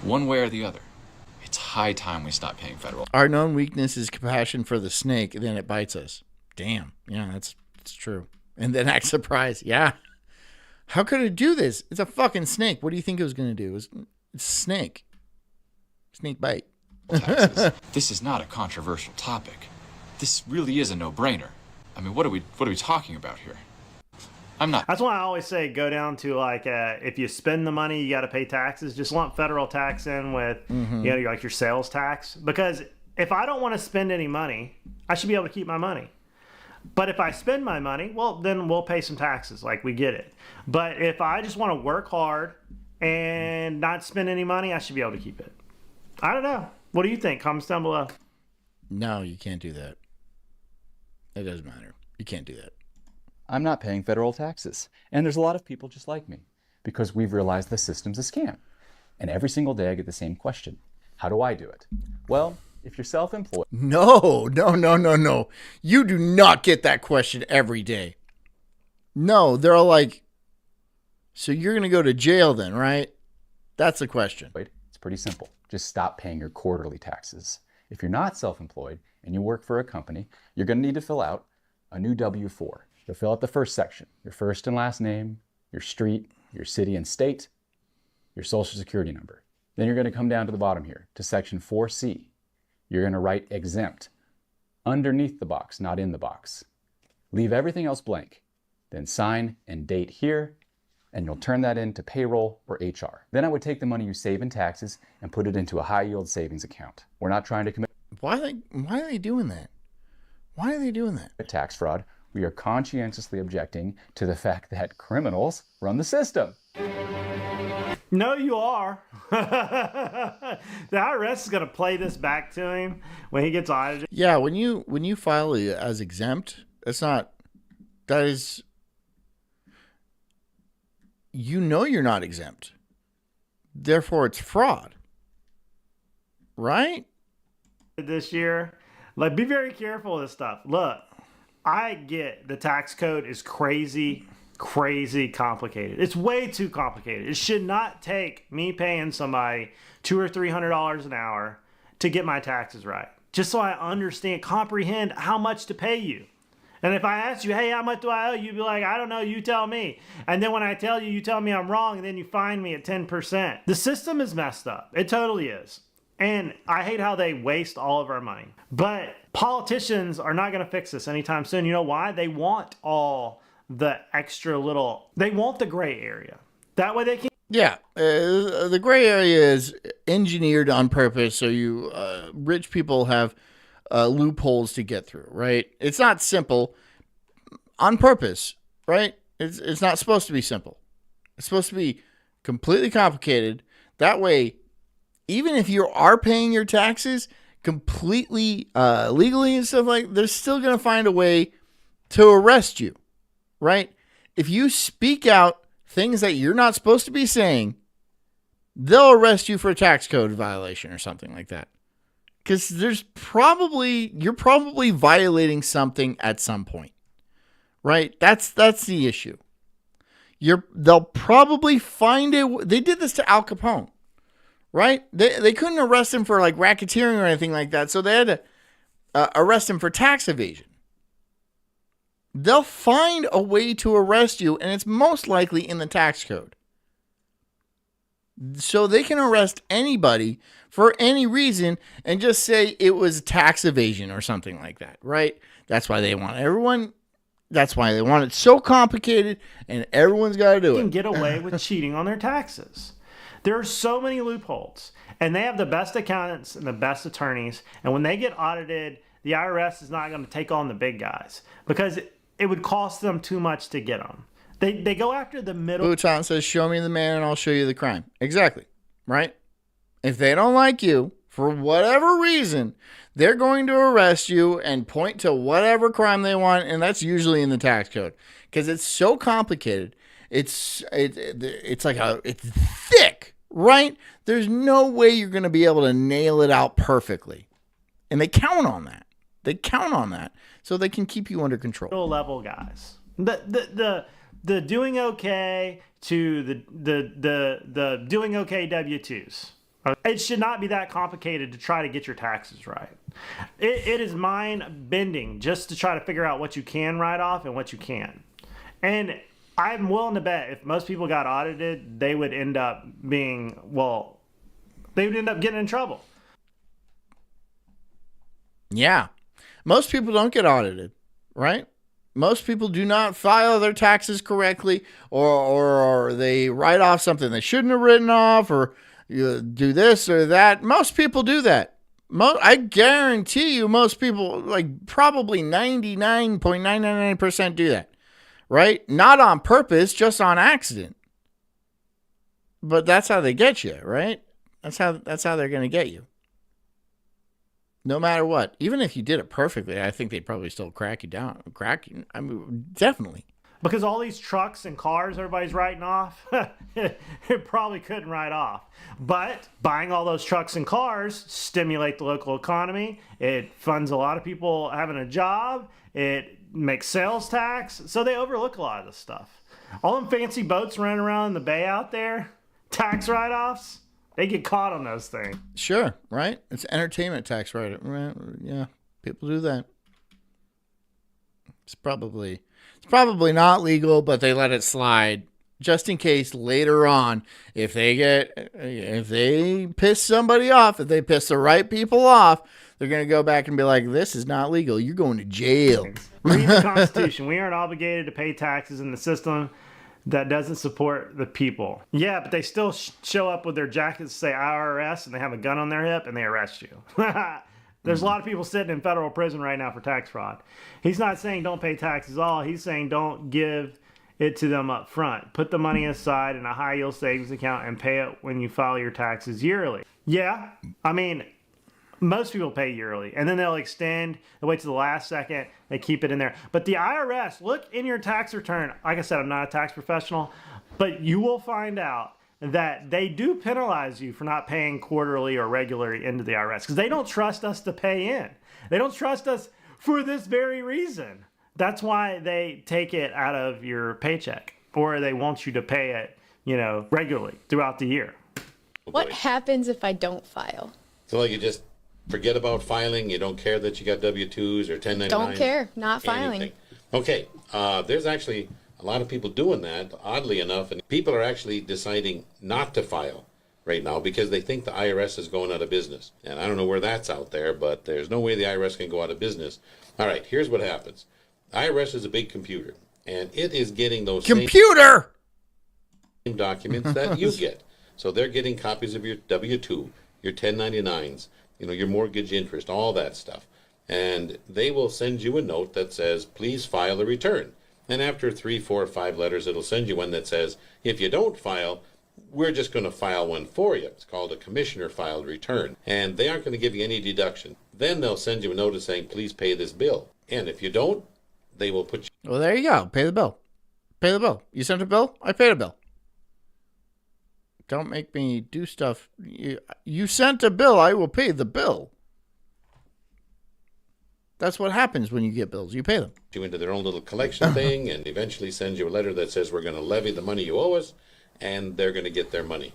one way or the other. It's high time we stop paying federal. Our known weakness is compassion for the snake, then it bites us. Damn. Yeah, that's true. And then act surprised. Yeah. How could it do this? It's a fucking snake. What do you think it was going to do? It's a snake. Snake bite. Taxes. This is not a controversial topic. This really is a no-brainer. I mean, what are we talking about here? I'm not. That's why I always say go down to like if you spend the money, you got to pay taxes. Just lump federal tax in with like your sales tax, because if I don't want to spend any money, I should be able to keep my money. But if I spend my money, well, then we'll pay some taxes. Like, we get it. But if I just want to work hard and not spend any money, I should be able to keep it. I don't know. What do you think? Comments down below. No, you can't do that. It doesn't matter. You can't do that. I'm not paying federal taxes. And there's a lot of people just like me because we've realized the system's a scam. And every single day I get the same question. How do I do it? Well, if you're self-employed. No. You do not get that question every day. No, they're all like, so you're going to go to jail then, right? That's the question. It's pretty simple. Just stop paying your quarterly taxes. If you're not self-employed and you work for a company, you're going to need to fill out a new W-4. You'll fill out the first section, your first and last name, your street, your city and state, your social security number. Then you're going to come down to the bottom here to section 4C. You're going to write exempt underneath the box, not in the box. Leave everything else blank. Then sign and date here, and you'll turn that into payroll or HR. Then I would take the money you save in taxes and put it into a high yield savings account. We're not trying to commit. Why are they doing that? Why are they doing that? Tax fraud. We are conscientiously objecting to the fact that criminals run the system. No, you are. The IRS is going to play this back to him when he gets audited. Yeah, when you file as exempt, that is, you're not exempt. Therefore, it's fraud. Right? This year, like, be very careful of this stuff. Look, I get the tax code is crazy complicated. It's way too complicated. It should not take me paying somebody $200 or $300 an hour to get my taxes right. Just so I comprehend how much to pay you. And if I ask you, hey, how much do I owe you? You'd be like, I don't know, you tell me. And then when I tell you, you tell me I'm wrong, and then you fine me at 10%. The system is messed up. It totally is. And I hate how they waste all of our money. But politicians are not going to fix this anytime soon. You know why? They want all the extra little, they want the gray area. That way they can. Yeah, the gray area is engineered on purpose so you rich people have loopholes to get through, right? It's not simple on purpose, right? It's not supposed to be simple. It's supposed to be completely complicated. That way, even if you are paying your taxes completely legally and stuff like, they're still going to find a way to arrest you, right? If you speak out things that you're not supposed to be saying, they'll arrest you for a tax code violation or something like that. Because you're probably violating something at some point, right? That's the issue. They'll probably find it. They did this to Al Capone, right? They couldn't arrest him for like racketeering or anything like that, so they had to arrest him for tax evasion. They'll find a way to arrest you, and it's most likely in the tax code. So they can arrest anybody for any reason and just say it was tax evasion or something like that, right? That's why they want everyone. That's why they want it so complicated, and everyone's got to do it. They can get away with cheating on their taxes. There are so many loopholes, and they have the best accountants and the best attorneys. And when they get audited, the IRS is not going to take on the big guys because it would cost them too much to get them. They go after the middle. Bhutan says, show me the man and I'll show you the crime. Exactly. Right? If they don't like you, for whatever reason, they're going to arrest you and point to whatever crime they want. And that's usually in the tax code because it's so complicated. It's thick, right? There's no way you're going to be able to nail it out perfectly. And they count on that. They count on that so they can keep you under control. Level guys. The doing okay to the doing okay W-2s. It should not be that complicated to try to get your taxes right. It is mind-bending just to try to figure out what you can write off and what you can. And I'm willing to bet if most people got audited, they would end up getting in trouble. Yeah. Most people don't get audited, right? Most people do not file their taxes correctly, or they write off something they shouldn't have written off, or you do this or that. Most people do that. I guarantee you most people, like probably 99.999% do that, right? Not on purpose, just on accident. But that's how they get you, right? That's how they're going to get you. No matter what. Even if you did it perfectly, I think they'd probably still crack you down. I mean, definitely. Because all these trucks and cars everybody's writing off, it probably couldn't write off. But buying all those trucks and cars stimulate the local economy. It funds a lot of people having a job. It makes sales tax. So they overlook a lot of this stuff. All them fancy boats running around in the bay out there, tax write-offs, they get caught on those things. Sure, right? It's entertainment tax write-off. Right? Yeah, people do that. It's probably not legal, but they let it slide just in case later on, if they piss somebody off, if they piss the right people off, they're going to go back and be like, this is not legal. You're going to jail. Read the Constitution. We aren't obligated to pay taxes in the system that doesn't support the people. Yeah, but they still show up with their jackets that say IRS and they have a gun on their hip and they arrest you. There's a lot of people sitting in federal prison right now for tax fraud. He's not saying don't pay taxes at all. He's saying don't give it to them up front. Put the money aside in a high yield savings account and pay it when you file your taxes yearly. Yeah, I mean, most people pay yearly, and then they'll extend, they'll wait to the last second, they keep it in there. But the IRS, look in your tax return. Like I said, I'm not a tax professional, but you will find out that they do penalize you for not paying quarterly or regularly into the IRS because they don't trust us to pay in. They don't trust us for this very reason. That's why they take it out of your paycheck, or they want you to pay it, regularly throughout the year. What happens if I don't file? So like you just forget about filing. You don't care that you got W-2s or 1099s. Don't care. Not filing. Anything. Okay. There's actually a lot of people doing that, oddly enough, and people are actually deciding not to file right now because they think the IRS is going out of business. And I don't know where that's out there, but there's no way the IRS can go out of business. All right, here's what happens. The IRS is a big computer, and it is getting those same documents that you get. So they're getting copies of your W-2, your 1099s, your mortgage interest, all that stuff. And they will send you a note that says, please file a return. And after 3, 4, 5 letters, it'll send you one that says, if you don't file, we're just going to file one for you. It's called a commissioner filed return. And they aren't going to give you any deduction. Then they'll send you a notice saying, please pay this bill. And if you don't, they will put you... Well, there you go. Pay the bill. Pay the bill. You sent a bill? I paid a bill. Don't make me do stuff. You sent a bill. I will pay the bill. That's what happens when you get bills. You pay them. You into their own little collection thing and eventually sends you a letter that says we're going to levy the money you owe us, and they're going to get their money.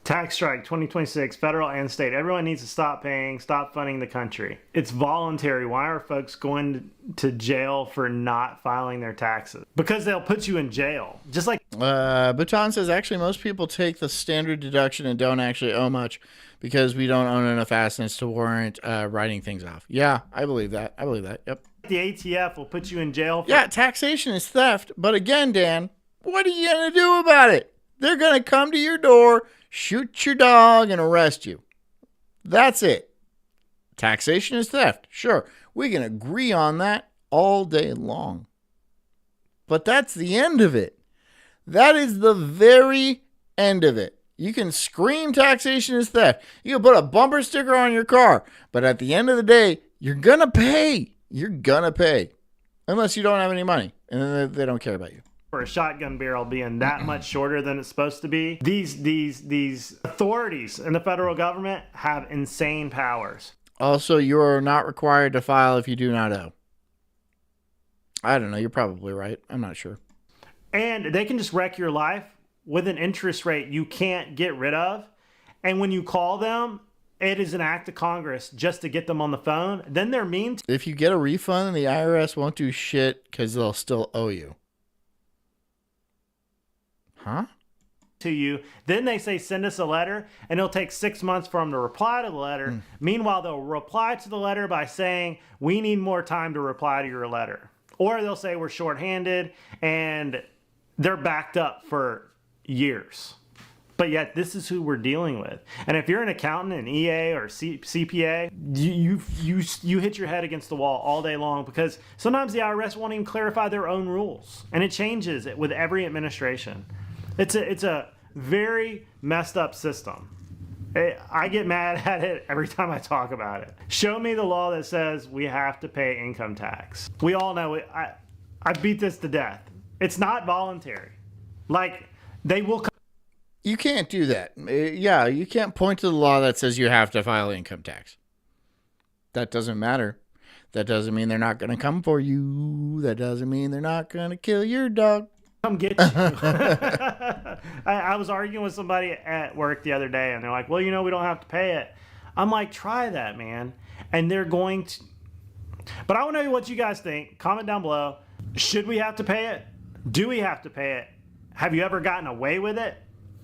Tax strike 2026, federal and state. Everyone needs to stop paying, stop funding the country. It's voluntary. Why are folks going to jail for not filing their taxes? Because they'll put you in jail. Just like... Bhutan says, actually, most people take the standard deduction and don't actually owe much because we don't own enough assets to warrant writing things off. Yeah, I believe that. Yep. The ATF will put you in jail. Yeah, taxation is theft. But again, Dan, what are you going to do about it? They're going to come to your door, shoot your dog, and arrest you. That's it. Taxation is theft. Sure, we can agree on that all day long. But that's the end of it. That is the very end of it. You can scream taxation is theft. You can put a bumper sticker on your car. But at the end of the day, you're going to pay. You're going to pay. Unless you don't have any money. And then they don't care about you. For a shotgun barrel being that much shorter than it's supposed to be, these authorities in the federal government have insane powers. Also, you are not required to file if you do not owe. I don't know. You're probably right. I'm not sure. And they can just wreck your life with an interest rate you can't get rid of. And when you call them, it is an act of Congress just to get them on the phone. Then they're mean. If you get a refund, the IRS won't do shit because they'll still owe you. Huh? To you. Then they say, send us a letter, and it'll take 6 months for them to reply to the letter. Meanwhile, they'll reply to the letter by saying, we need more time to reply to your letter. Or they'll say we're shorthanded, and they're backed up for years. But yet, this is who we're dealing with. And if you're an accountant, an EA, or CPA, you hit your head against the wall all day long because sometimes the IRS won't even clarify their own rules. And it changes with every administration. It's a very messed up system. I get mad at it every time I talk about it. Show me the law that says we have to pay income tax. We all know it. I beat this to death. It's not voluntary. Like, they will... You can't do that. Yeah, you can't point to the law that says you have to file income tax. That doesn't matter. That doesn't mean they're not going to come for you. That doesn't mean they're not going to kill your dog. Come get you. I was arguing with somebody at work the other day, and they're like, well, we don't have to pay it. I'm like, try that, man. And they're going to... But I want to know what you guys think. Comment down below. Should we have to pay it? Do we have to pay it? Have you ever gotten away with it?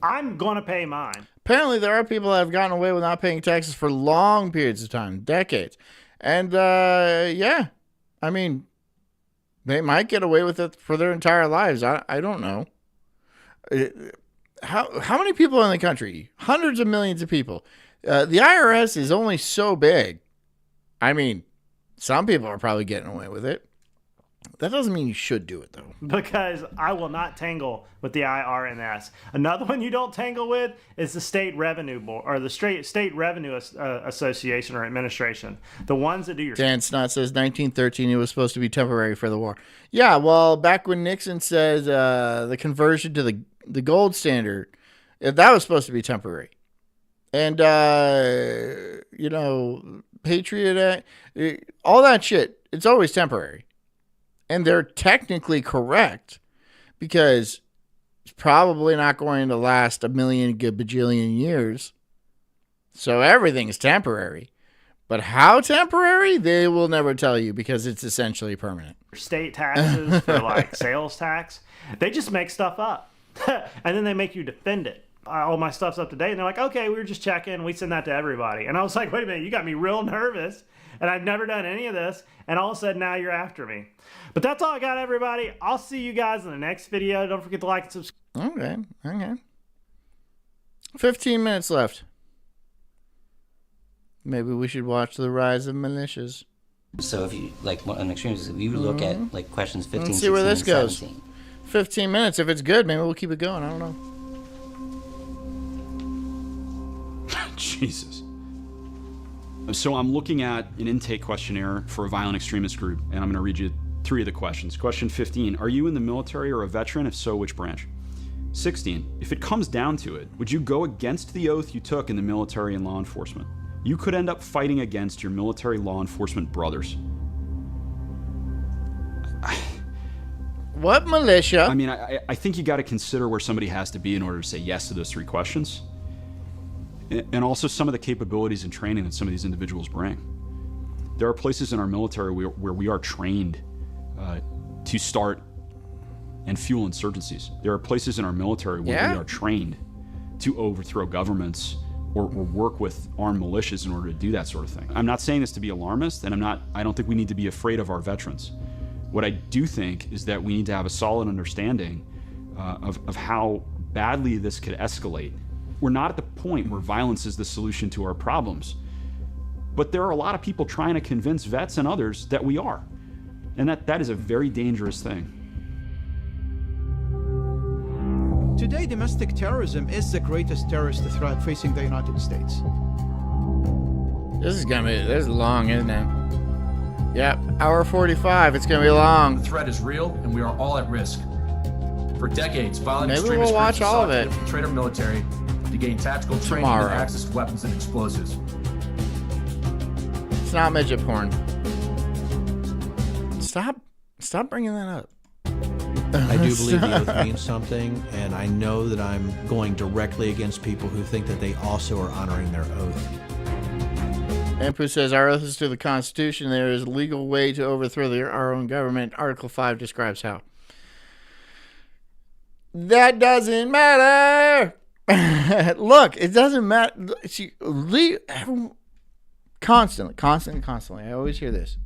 I'm going to pay mine. Apparently, there are people that have gotten away with not paying taxes for long periods of time, decades. And, yeah, I mean, they might get away with it for their entire lives. I don't know. How many people in the country? Hundreds of millions of people. The IRS is only so big. I mean, some people are probably getting away with it. That doesn't mean you should do it, though. Because I will not tangle with the IRS. Another one you don't tangle with is the State Revenue Board or the State Revenue Association or Administration. The ones that do your... Dan Snot says 1913 it was supposed to be temporary for the war. Yeah, well, back when Nixon said the conversion to the gold standard, that was supposed to be temporary. And, Patriot Act, all that shit, it's always temporary. And they're technically correct because it's probably not going to last a million bajillion years. So everything is temporary. But how temporary, they will never tell you because it's essentially permanent. State taxes for like sales tax, they just make stuff up. And then they make you defend it. All my stuff's up to date. And they're like, okay, we were just checking. We send that to everybody. And I was like, wait a minute, you got me real nervous. And I've never done any of this. And all of a sudden, now you're after me. But that's all I got, everybody. I'll see you guys in the next video. Don't forget to like and subscribe. Okay. 15 minutes left. Maybe we should watch the rise of militias. So if you, like, on extremes, if you look at, like, questions 15, Let's see 16, where this goes. 17. 15 minutes. If it's good, maybe we'll keep it going. I don't know. Jesus. So I'm looking at an intake questionnaire for a violent extremist group, and I'm going to read you 3 of the questions. Question 15, are you in the military or a veteran? If so, which branch? 16, if it comes down to it, would you go against the oath you took in the military and law enforcement? You could end up fighting against your military law enforcement brothers. What militia? I mean, I think you got to consider where somebody has to be in order to say yes to those 3 questions. And also some of the capabilities and training that some of these individuals bring. There are places in our military where we are trained to start and fuel insurgencies. There are places in our military where we are trained to overthrow governments or work with armed militias in order to do that sort of thing. I'm not saying this to be alarmist, and I don't think we need to be afraid of our veterans. What I do think is that we need to have a solid understanding of how badly this could escalate. We're not at the point where violence is the solution to our problems, but there are a lot of people trying to convince vets and others that we are, and that is a very dangerous thing. Today, domestic terrorism is the greatest terrorist threat facing the United States. This is long, isn't it? Yep, hour 45. It's gonna be long. The threat is real, and we are all at risk. For decades, violent Maybe extremists we'll watch all of it to infiltrate our military to gain tactical training and access to weapons and explosives. It's not midget porn. Stop bringing that up. I do believe the oath means something, and I know that I'm going directly against people who think that they also are honoring their oath. Ampu says, our oath is to the Constitution. There is a legal way to overthrow our own government. Article 5 describes how. That doesn't matter. Look, it doesn't matter. Constantly. I always hear this.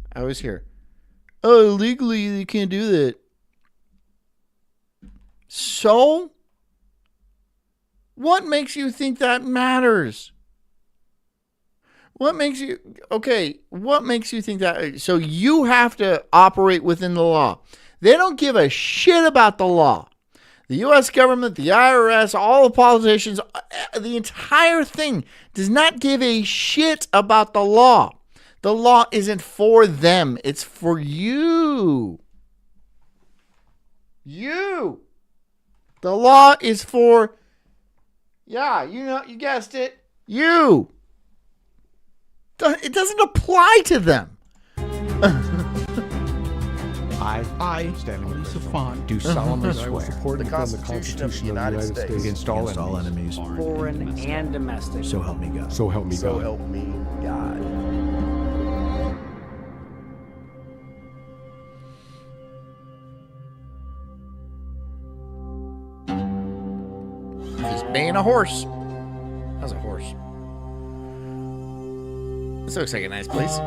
Oh, legally, you can't do that. So, what makes you think that matters? What makes you think that? So you have to operate within the law. They don't give a shit about the law. The U.S. government, the IRS, all the politicians, the entire thing does not give a shit about the law. The law isn't for them. It's for you. You. The law is for, you guessed it, you. It doesn't apply to them. I, Stanley Safon, do solemnly swear support the Constitution of the United States against all enemies, foreign and domestic. So help me God. So help me God. He's being a horse. How's a horse? This looks like a nice place.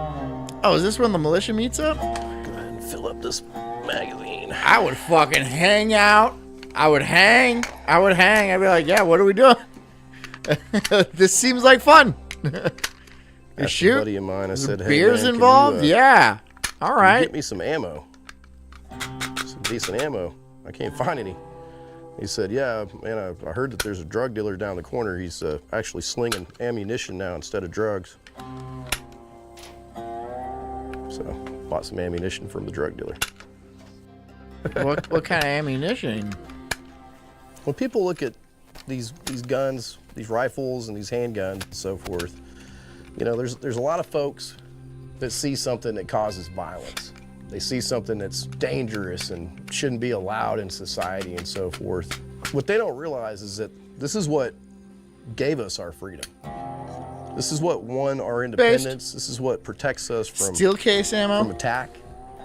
Oh, is this when the militia meets up? Go ahead and fill up this magazine. I would fucking hang out. I would hang. I'd be like, yeah, what are we doing? This seems like fun. You shoot? A buddy of mine. I said, hey, beers man, involved? you, yeah. All right. Get me some ammo. Some decent ammo. I can't find any. He said, yeah, man, I heard that there's a drug dealer down the corner. He's actually slinging ammunition now instead of drugs. So, bought some ammunition from the drug dealer. What kind of ammunition? When people look at these guns, these rifles and these handguns and so forth, there's a lot of folks that see something that causes violence. They see something that's dangerous and shouldn't be allowed in society and so forth. What they don't realize is that this is what gave us our freedom. This is what won our independence. This is what protects us from steel case ammo, from attack.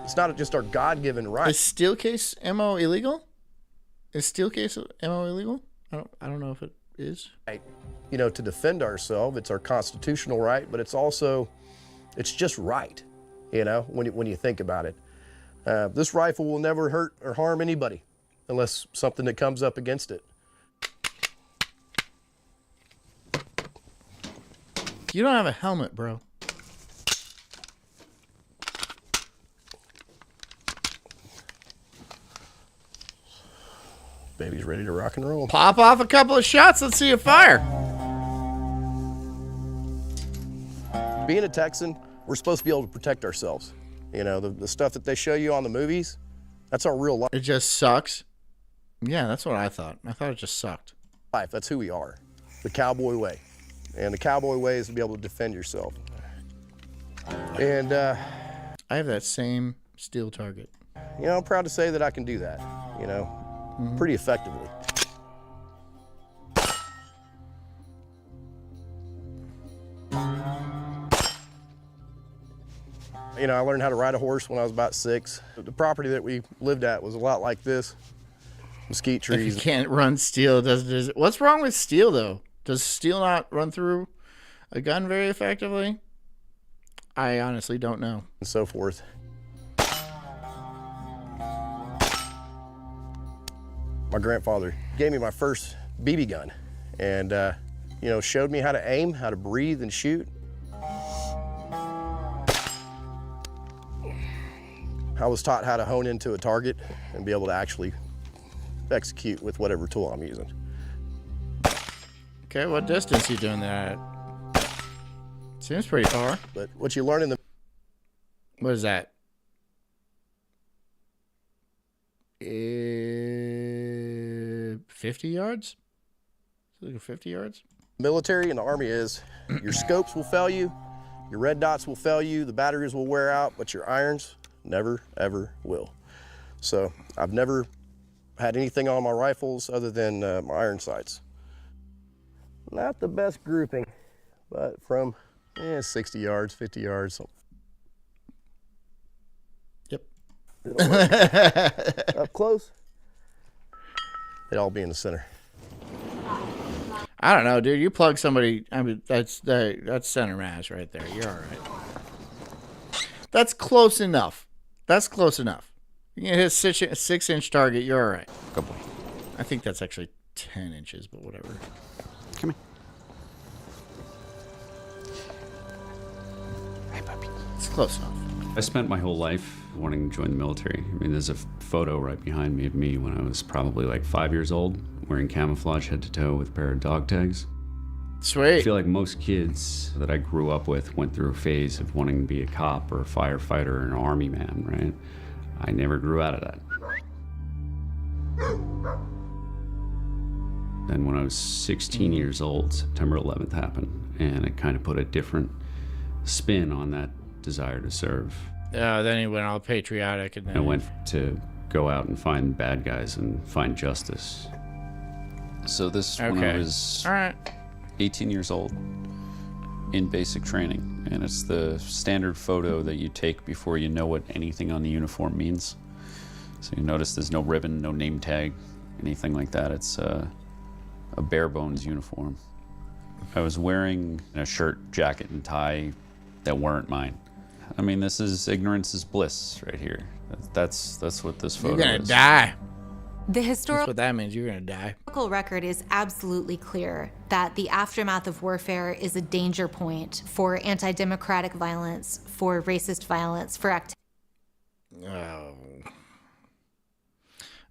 It's not just our God-given right. Is steel case ammo illegal? Is steel case ammo illegal? I don't know if it is. Right. To defend ourselves, it's our constitutional right, but it's just right. When you think about it. This rifle will never hurt or harm anybody unless something that comes up against it. You don't have a helmet, bro. Baby's ready to rock and roll. Pop off a couple of shots. Let's see a fire. Being a Texan, we're supposed to be able to protect ourselves. The stuff that they show you on the movies, that's our real life. It just sucks. Yeah, that's what I thought. I thought it just sucked. Life, that's who we are. The cowboy way. And the cowboy way is to be able to defend yourself. And I have that same steel target. I'm proud to say that I can do that, pretty effectively. I learned how to ride a horse when I was about 6. The property that we lived at was a lot like this. Mesquite trees. If you can't run steel, does it? What's wrong with steel, though? Does steel not run through a gun very effectively? I honestly don't know. And so forth. My grandfather gave me my first BB gun and, showed me how to aim, how to breathe and shoot. I was taught how to hone into a target and be able to actually execute with whatever tool I'm using. Okay, what distance are you doing that at? Seems pretty far. But what you learn in the... What is that? 50 yards? Is it 50 yards? Military and the Army is, your scopes will fail you, Your red dots will fail you, the batteries will wear out, but your irons never, ever will. So I've never had anything on my rifles other than my iron sights. Not the best grouping, but from 60 yards, 50 yards. Yep. Up close, they'd all be in the center. I don't know, dude. You plug somebody. I mean, that's center mass right there. You're all right. That's close enough. That's close enough. You can hit a 6-inch target. You're all right. Good boy. I think that's actually 10 inches, but whatever. Come here. Hey, puppy. It's close enough. I spent my whole life wanting to join the military. I mean, there's a photo right behind me of me when I was probably like 5 years old, wearing camouflage head to toe with a pair of dog tags. Sweet. I feel like most kids that I grew up with went through a phase of wanting to be a cop or a firefighter or an army man, right? I never grew out of that. Then when I was 16 years old, September 11th happened, and it kind of put a different spin on that desire to serve. Then he went all patriotic, and then I went to go out and find bad guys and find justice. So this when I was 18 years old in basic training, and it's the standard photo that you take before you know what anything on the uniform means. So you notice there's no ribbon, no name tag, anything like that. It's a bare bones uniform. I was wearing a shirt, jacket, and tie that weren't mine. I mean, this is ignorance is bliss right here. That's what this photo is. You're gonna die. The That's historical what that means. You're gonna die. record is absolutely clear that the aftermath of warfare is a danger point for anti-democratic violence, for racist violence, for activity. Oh.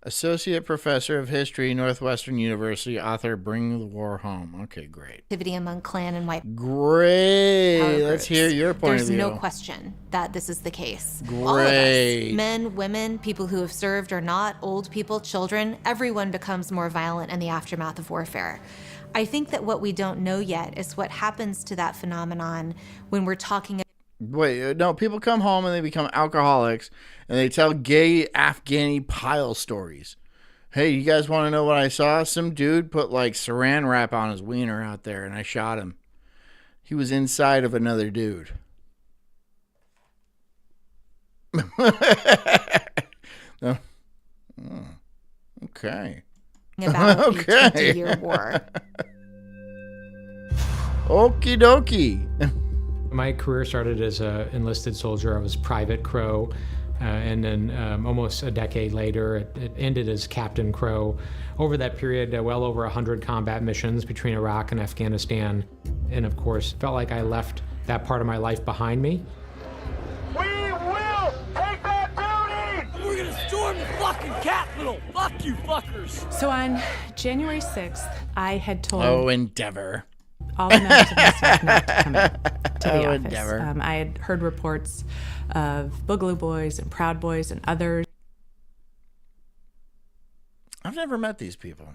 Associate Professor of History, Northwestern University, author, Bring the War Home. Okay, great. Activity among Klan and white. Great. power Let's groups. hear your point There's of view. no question that this is the case. All of Great. us, men, women, people who have served or not, old people, children, everyone becomes more violent in the aftermath of warfare. I think that what we don't know yet is what happens to that phenomenon when we're talking. Wait, no, people come home and they become alcoholics and they tell gay Afghani pile stories. Hey, you guys want to know what I saw? Some dude put like saran wrap on his wiener out there and I shot him. He was inside of another dude. No. Oh, okay. About okay. the 20-year war. Okie dokie. My career started as an enlisted soldier. I was Private Crow, and then almost a decade later, it ended as Captain Crow. Over that period, well over 100 combat missions between Iraq and Afghanistan, and of course, felt like I left that part of my life behind me. We will take that building! We're gonna storm the fucking Capitol! Fuck you fuckers! So on January 6th, I had told... Oh, Endeavor. All the members of my staff not to come in to the office. Endeavor. I had heard reports of Boogaloo Boys and Proud Boys and others I've never met these people.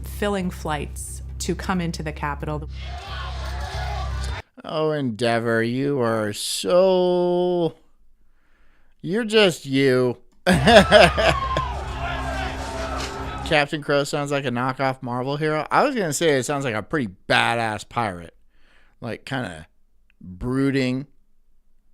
Filling flights to come into the Capitol. Oh, Endeavor, you are so... You're just you. Captain Crow sounds like a knockoff Marvel hero. I was going to say it sounds like a pretty badass pirate. Like, kind of brooding,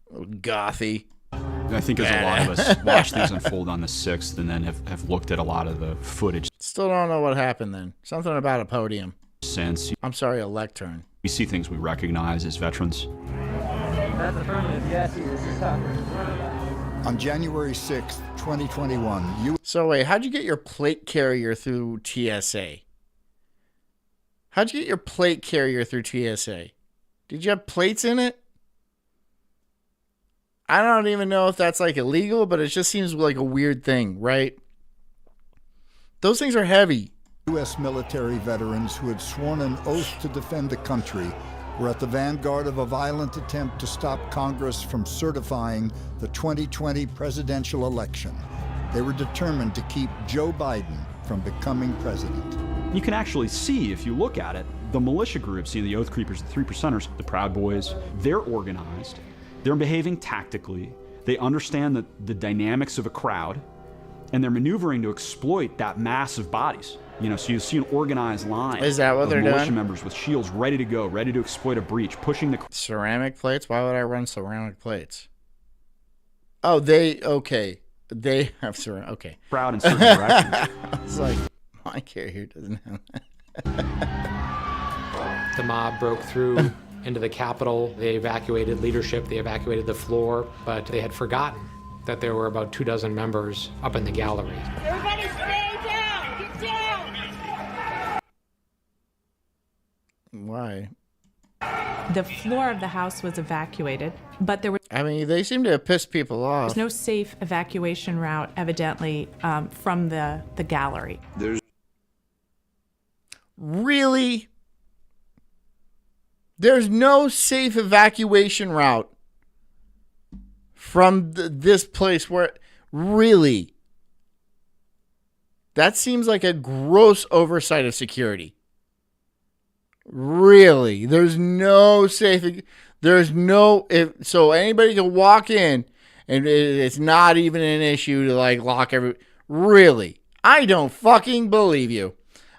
a little gothy. I think as a lot of us watch these unfold on the 6th and then have looked at a lot of the footage. Still don't know what happened then. Something about a podium. Since I'm sorry, a lectern. We see things we recognize as veterans. That's affirmative, yes, this is Tucker. On January 6th, 2021, So wait, how'd you get your plate carrier through TSA? How'd you get your plate carrier through TSA? Did you have plates in it? I don't even know if that's like illegal, but it just seems like a weird thing, right? Those things are heavy. U.S. military veterans who had sworn an oath to defend the country were at the vanguard of a violent attempt to stop Congress from certifying the 2020 presidential election. They were determined to keep Joe Biden from becoming president. You can actually see, if you look at it, The militia groups, the Oath Creepers, the Three Percenters, the Proud Boys, they're organized. They're behaving tactically. They understand the dynamics of a crowd, and they're maneuvering to exploit that mass of bodies. So you see an organized line. Is that what they're militia doing? Members with shields ready to go, ready to exploit a breach, pushing the ceramic plates. Why would I run ceramic plates? Oh, they have ceramic. Okay, crowd in certain directions. It's like my carrier doesn't have that. The mob broke through into the Capitol. They evacuated leadership. They evacuated the floor, but they had forgotten that there were about 24 members up in the gallery. Everybody stay down! Get down! Why? The floor of the house was evacuated, but there was... they seem to have pissed people off. There's no safe evacuation route, evidently, from the gallery. Really? There's no safe evacuation route from this place where... Really? That seems like a gross oversight of security. Really? There's no safe... So anybody can walk in and it's not even an issue to lock every... Really? I don't fucking believe you.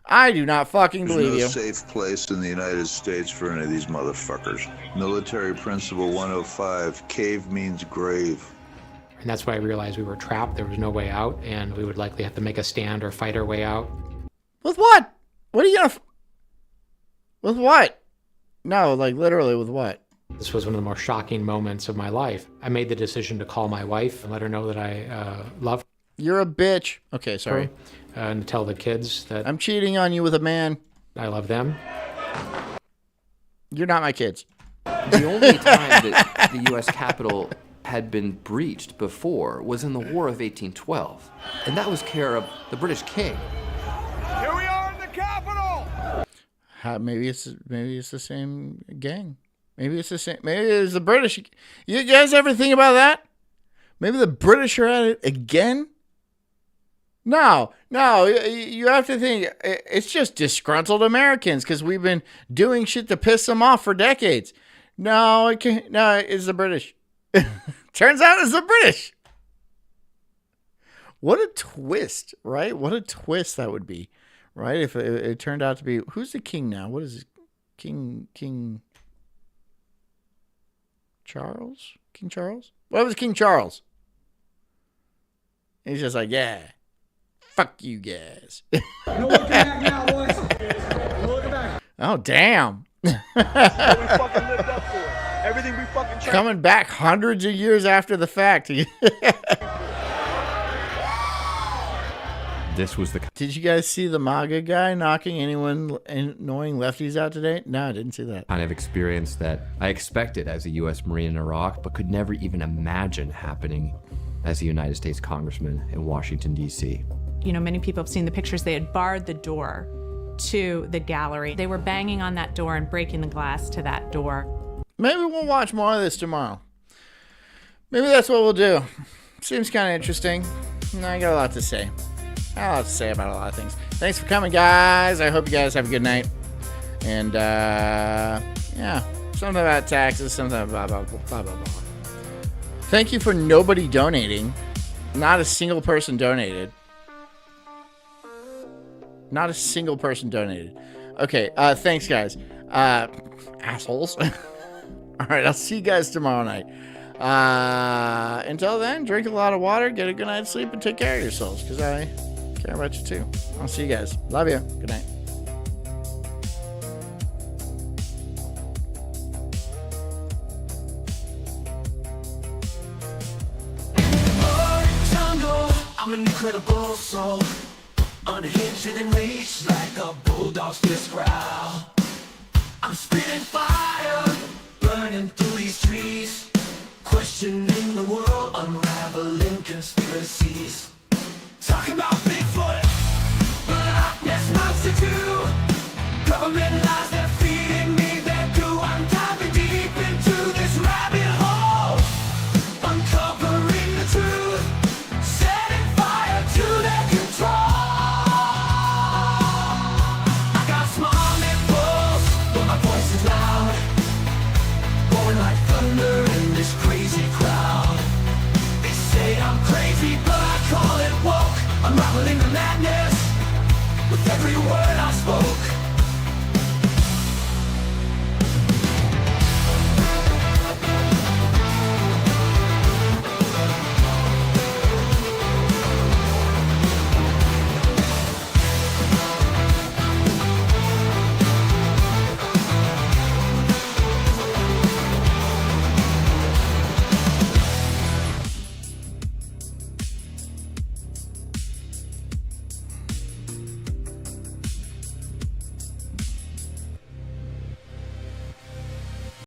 I do not fucking believe you. There's no safe place in the United States for any of these motherfuckers. Military Principle 105, cave means grave. And that's why I realized we were trapped. There was no way out, and we would likely have to make a stand or fight our way out. With what? What are you gonna... With what? No, literally with what? This was one of the more shocking moments of my life. I made the decision to call my wife and let her know that I love her. You're a bitch. Okay, sorry. And to tell the kids that... I'm cheating on you with a man. I love them. You're not my kids. The only time that the U.S. Capitol had been breached before was in the War of 1812. And that was care of the British king. Here we are in the Capitol! Maybe it's the same gang. Maybe it's the same... Maybe it's the British. You guys ever think about that? Maybe the British are at it again? No, you have to think it's just disgruntled Americans because we've been doing shit to piss them off for decades. No, it can't. No, it's the British. Turns out it's the British. What a twist, right? What a twist that would be, right? If it turned out to be, who's the king now? What is it? King Charles? King Charles? What was King Charles? He's just like, yeah. Fuck you guys. No looking back now, boys. No looking back. Oh, damn. What we fucking lived up for. Everything we fucking tried. Coming back hundreds of years after the fact. This was the... Did you guys see the MAGA guy knocking anyone annoying lefties out today? No, I didn't see that. kind of experience that I expected as a U.S. Marine in Iraq, but could never even imagine happening as a United States Congressman in Washington, D.C. Many people have seen the pictures. They had barred the door to the gallery. They were banging on that door and breaking the glass to that door. Maybe we'll watch more of this tomorrow. Maybe that's what we'll do. Seems kind of interesting. I got a lot to say. I got a lot to say about a lot of things. Thanks for coming, guys. I hope you guys have a good night. And, yeah, something about taxes, something about blah, blah, blah, blah, blah. Thank you for nobody donating. Not a single person donated. Not a single person donated. Okay, thanks, guys. Assholes. All right, I'll see you guys tomorrow night. Until then, drink a lot of water, get a good night's sleep, and take care of yourselves, because I care about you too. I'll see you guys. Love you. Good night. I'm an incredible soul, unhinged and enraged like a bulldog's fierce growl. I'm spitting fire, burning through these trees, questioning the world, unraveling conspiracies. Talking about Bigfoot, but I guess monster too. Government lies, they're feeding me their goo. I'm diving deep into this rabbit hole, uncovering the truth, setting fire to their control. I got small nipples, Every word I spoke